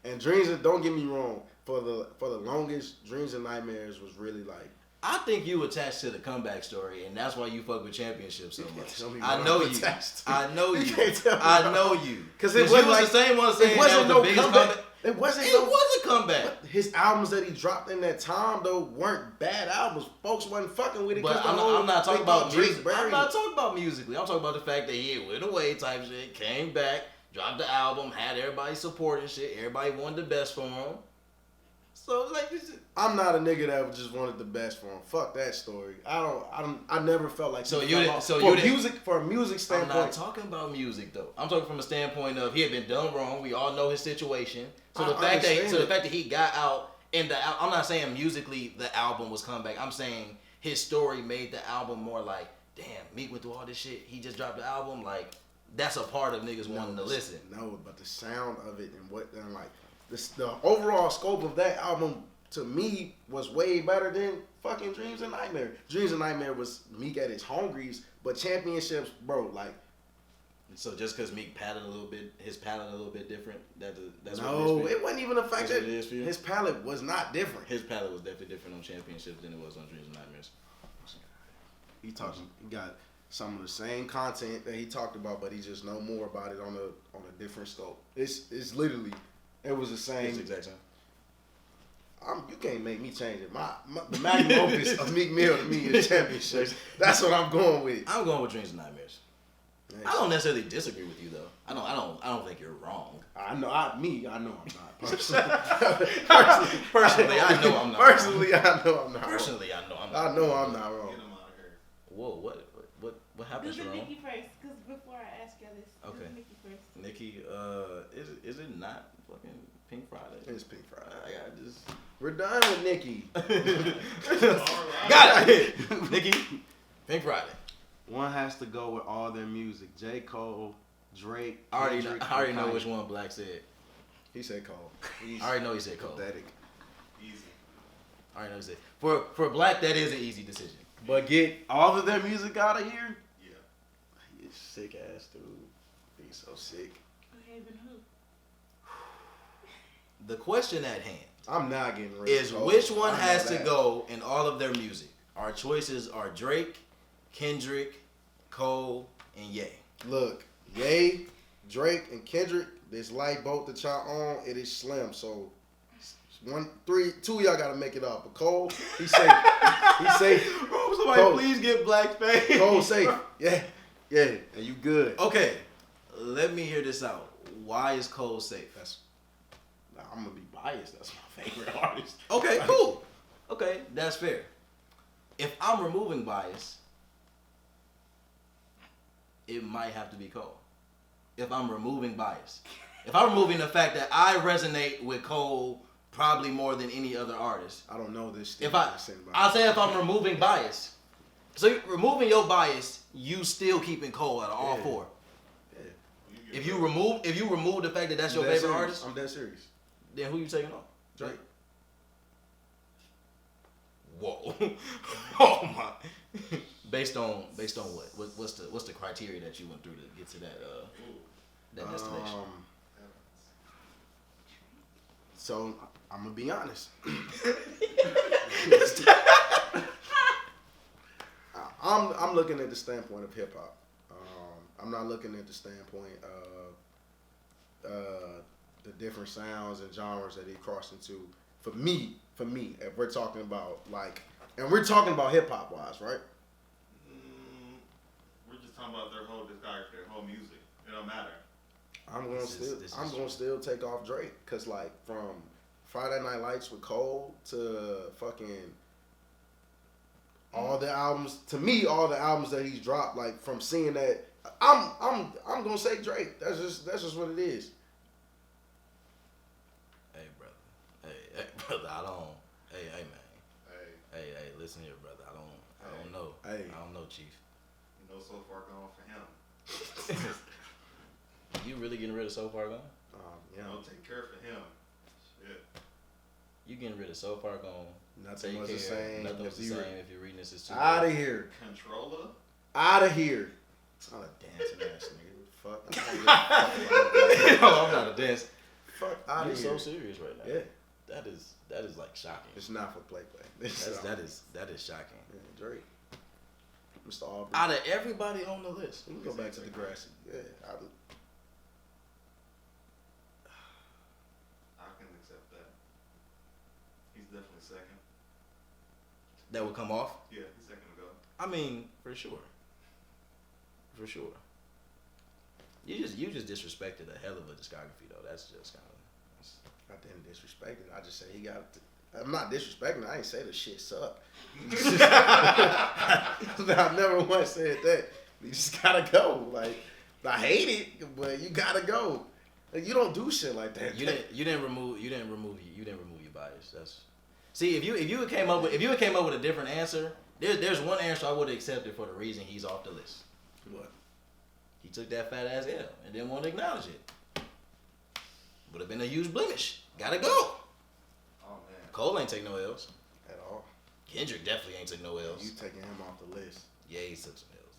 And Dreams, don't get me wrong. For the longest, Dreams and Nightmares was really like. I think you attached to the comeback story, and that's why you fuck with Championships so You can't much. tell me I what know I'm you. attached to. I know You you. can't tell me I what know I'm- you. 'Cause you it wasn't was like- the same one saying It wasn't that no was the biggest comeback. comeback. It wasn't. It no, was a comeback. But his albums that he dropped in that time though weren't bad albums. Folks wasn't fucking with it. But 'cause I'm not talking about music. Drake I'm buried not it. talking about musically. I'm talking about the fact that he went away type shit, came back, dropped the album, had everybody supporting shit. Everybody wanted the best for him. So it's like this is, I'm not a nigga that just wanted the best for him. Fuck that story. I never felt like. So he you fell didn't- off. so for you didn't- music for a music I'm standpoint. not talking about music though. I'm talking from a standpoint of he had been done wrong. We all know his situation. So the I fact understand that he got out in the I'm not saying musically the album was comeback. I'm saying his story made the album more like, damn, Meek went through all this shit. He just dropped the album. Like that's a part of niggas wanting to listen. No, but the sound of it and what and like the overall scope of that album to me was way better than fucking Dreams and Nightmare. Dreams and Nightmare was Meek at his hungries, but Championships, bro, like. So just because Meek padded a little bit, his palette a little bit different. That's No, what it is for you? it wasn't even the fact That's that what it is for you? his palette was not different. His palette was definitely different on Championships than it was on Dreams and Nightmares. He got some of the same content that he talked about, but he just know more about it on a different scope. It's literally, it was the same. It's the exact same. You can't make me change it. The Magnum Opus of Meek Mill to me is Championships. That's what I'm going with. I'm going with Dreams and Nightmares. I don't necessarily disagree with you though. I don't think you're wrong. I know I'm not. Personally, Personally, I know I'm not. Personally, I know I'm not. Personally, I know I'm I not. know I'm not wrong. Get him out of here. Whoa, what Do happens the wrong? Nicki first, because before I ask together. Okay. Nikki first. Nikki, is it not fucking Pink Friday? It's Pink Friday. I just We're done with Nikki. got it. Nikki, Pink Friday. One has to go with all their music. J. Cole, Drake. I already know Kanye. which one Black said. He said Cole. I already know he said Cole. Pathetic. Easy. I already know he said for Black. That is an easy decision. But get all of their music out of here. Yeah. He's sick ass dude. He's so sick. Okay, then who? The question at hand I'm not getting rid is of Cole. which one I know has to that. go in all of their music. Our choices are Drake, Kendrick, Cole, and Ye. Look, Ye, Drake, and Kendrick, this lifeboat that y'all on, it is slim. So, 2 of y'all gotta make it up. But Cole, he's safe. He's safe. Oh, somebody Cole. please get Black space. Cole safe. Yeah, yeah. And you good. Okay, let me hear this out. Why is Cole safe? Nah, I'm gonna be biased. That's my favorite artist. Okay, cool. Okay, that's fair. If I'm removing bias, it might have to be Cole. If I'm removing bias. If I'm removing the fact that I resonate with Cole probably more than any other artist. I don't know this. If I'll say if I'm removing bias. So removing your bias, you still keeping Cole out of all Yeah. four. Yeah. If you remove the fact that that's your I'm dead favorite serious. artist, I'm dead serious. then who you taking off? Drake. Whoa. Oh my. Based on what? What's the criteria that you went through to get to that destination? So I'm gonna be honest. I'm looking at the standpoint of hip hop. I'm not looking at the standpoint of the different sounds and genres that he crossed into. For me, if we're talking about and we're talking about hip hop wise, right? We're just talking about their whole discography, their whole music. It don't matter. I'm gonna This is still still take off Drake, cause like from Friday Night Lights with Cole to fucking all the albums, to me all the albums that he's dropped, like from seeing that, I'm gonna say Drake. That's just what it is. Hey brother, I don't. Hey man. Hey, Hey, listen here, brother. I don't know. Hey. I don't know, Chief. you know, so far gone for him. You really getting rid of So Far Gone? Yeah, Don't take care for him. Shit. You getting rid of So Far Gone? nothing Take was the care. same. Nothing was the If you same. were- If you're reading this, it's too Out late. of here, Controller. out of here. I'm not a dancing ass nigga. Fuck. No, I'm not a dance. Fuck out You're of so here. serious right now. Yeah, That is like shocking. it's not for play. That is shocking. Yeah, Drake, Mr. Aubrey. Out of everybody on the list, We can go back to the grassy. Yeah, I can accept that. He's definitely second. that would come off. Yeah, he's second to go. I mean, for sure. For sure. You just disrespected a hell of a discography though. That's just kind of. I didn't disrespect it. I just say he got. I'm not disrespecting it. I ain't say the shit suck. I never once said that. You just gotta go. Like I hate it, but you gotta go. Like, you don't do shit like that. You didn't remove your bias. That's see if you had came up with a different answer. There's one answer I would have accepted for the reason he's off the list. What? He took that fat ass L and didn't want to acknowledge it. Would have been a huge blemish. Gotta go. Oh man. Cole ain't take no L's. At all. Kendrick definitely ain't took no L's. You taking him off the list. Yeah, he took some L's.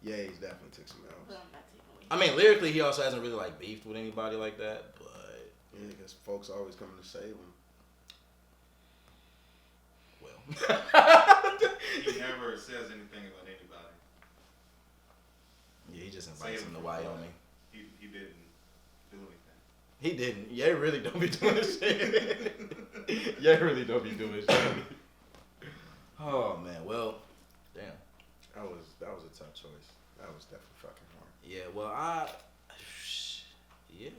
Yeah, he's definitely took some But L's. I'm not taking away. I mean, lyrically, he also hasn't really like beefed with anybody like that. But Yeah, because folks always coming to save him. well, He never says anything about anybody. yeah, he just Save invites him him to from Wyoming. He didn't do anything. He didn't. Yeah, really don't be doing this shit. Yeah, really don't be doing this shit. Oh man, well, damn. That was a tough choice. That was definitely fucking hard. Yeah, well, yeah, I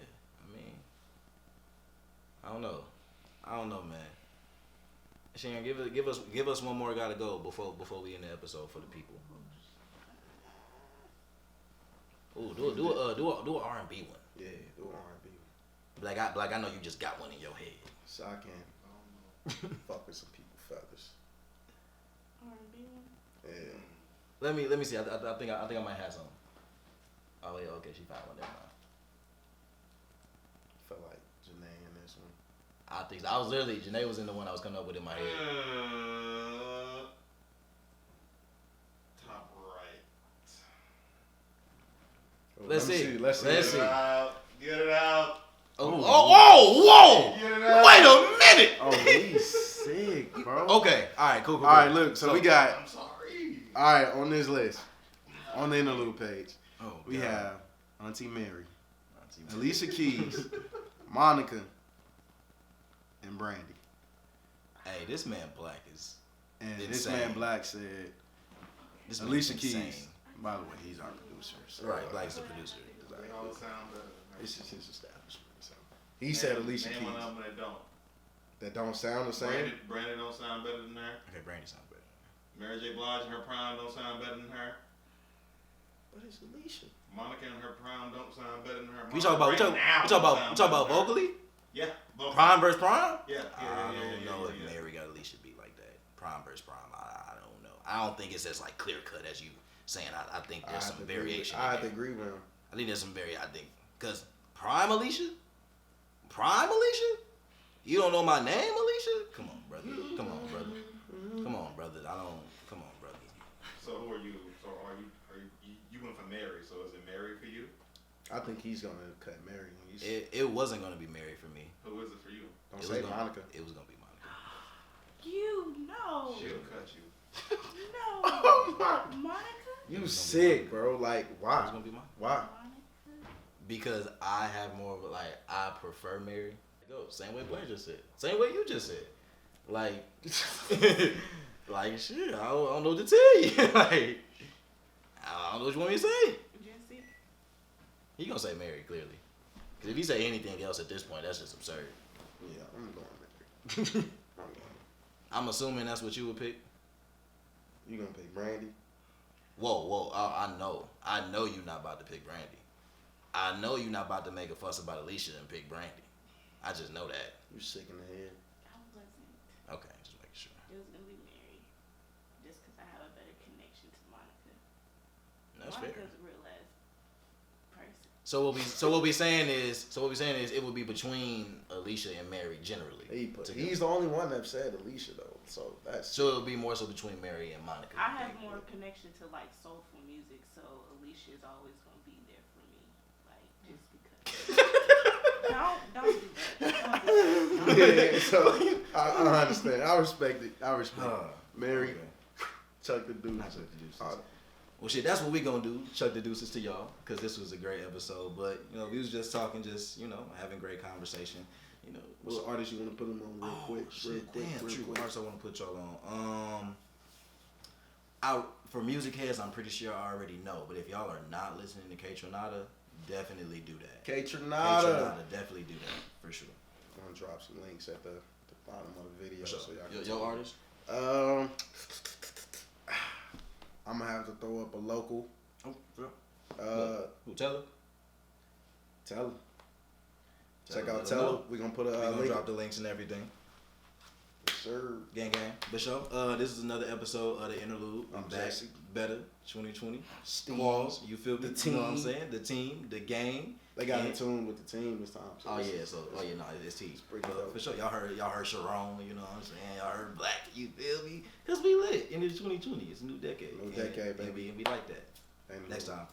mean, I don't know, man. Sharon, give us one more gotta go before we end the episode for the people. Do a R&B one. Yeah, do an R&B. Black, I know you just got one in your head. So I can fuck with some people feathers. R&B one. Yeah. Let me see. I think I might have some. Oh yeah, okay, she found one. Never mind. Felt like Janae in this one. I think so. I was literally Janae was in the one I was coming up with in my head. Top right. Let's see. Let's see. Let's see. Get it out. Whoa! Get it out. Wait a minute. Oh, he's sick, bro. Okay. All right. Cool. All right, look. So we got. I'm sorry. All right, on this list, on the interlude page, we God. have Auntie Mary, Alicia Keys, Monica, and Brandy. Hey, this man Black is. And Insane. this man Black said This man Alicia is Keys. insane. By the way, he's our producer. So Right. Black's the producer. They all sound better. It's just his establishment. So he said Alicia Name Keys. one of them that don't. That don't sound the same. Brandon don't sound better than her. Okay, Brandy sounds better. Mary J. Blige in her prime don't sound better than her. But it's Alicia. Monica in her prime don't sound better than her. We talk about vocally. Yeah. Both. Prime versus Prime. Yeah. I don't know if Mary got Alicia beat like that. Prime versus Prime. I don't know. I don't think it's as like clear cut as you saying. I think there's some variation. I have to agree with him. I think there's some I think because Prime Alicia, you don't know my name, Alicia? Come on, brother. Come on, brother. So who are you? So are you went for Mary? So is it Mary for you? I think he's gonna cut Mary. It wasn't gonna be Mary for me. Who is it for you? Don't It say was Monica. It was gonna be Monica. You know. She'll cut you. No. Oh my! Monica. You sick, bro? Like It why? was gonna be Monica. Why? Monica. Because I have more of a, like, I prefer Mary. Go same way Blaine just said. Same way you just said. Like, like shit. I don't know what to tell you. Like, I don't know what you want me to say. Jesse. He gonna say Mary clearly. Cause if he say anything else at this point, that's just absurd. Yeah, I'm going Mary. I'm going. I'm assuming that's what you would pick. You gonna pick Brandy? Whoa! I know you're not about to pick Brandy. I know you're not about to make a fuss about Alicia and pick Brandy. I just know that. You sick in the head. I wasn't. Okay, just making sure. It was gonna be Mary, just because I have a better connection to Monica. That's Monica's fair. a real ass person. So what we saying is it would be between Alicia and Mary generally. He's the only one that said Alicia though, so that's. So it would be more so between Mary and Monica. I have more connection to like soulful music, so Alicia is always gonna be there for me, like just because. don't do that. Don't do that. Yeah, so I understand. I respect it. Mary, Okay. Chuck the Deuce. Well, shit, that's what we gonna do. Chuck the deuces to y'all, because this was a great episode. But, you know, we was just talking, having great conversation. You know, What artist you want to put them on real quick? Real quick. What artists I want to put y'all on? For music heads, I'm pretty sure I already know. But if y'all are not listening to K Tronada, definitely do that. K Tronada. Definitely do that, for sure. I'm gonna drop some links at the bottom of the video. Sure. So y'all can Your artist? I'm gonna have to throw up a local. Oh, sure. Who? Tell her. Check out Let Tell them her. know. We're gonna put a We're gonna link. drop the links and everything. Sure. Gang. But sure, this is another episode of the Interlude. I'm back. Jesse. Better 2020. Steve. Qualls, you feel me? The You know what I'm team. saying? The team, the gang. They got in and- tune with the team this time. So It's T. pretty dope. For sure, y'all heard Sharon, you know what I'm saying? Y'all heard Black, you feel me? Cause we lit in this 2020. It's a new decade. New decade, baby. And we like that. Ain't no- Next time.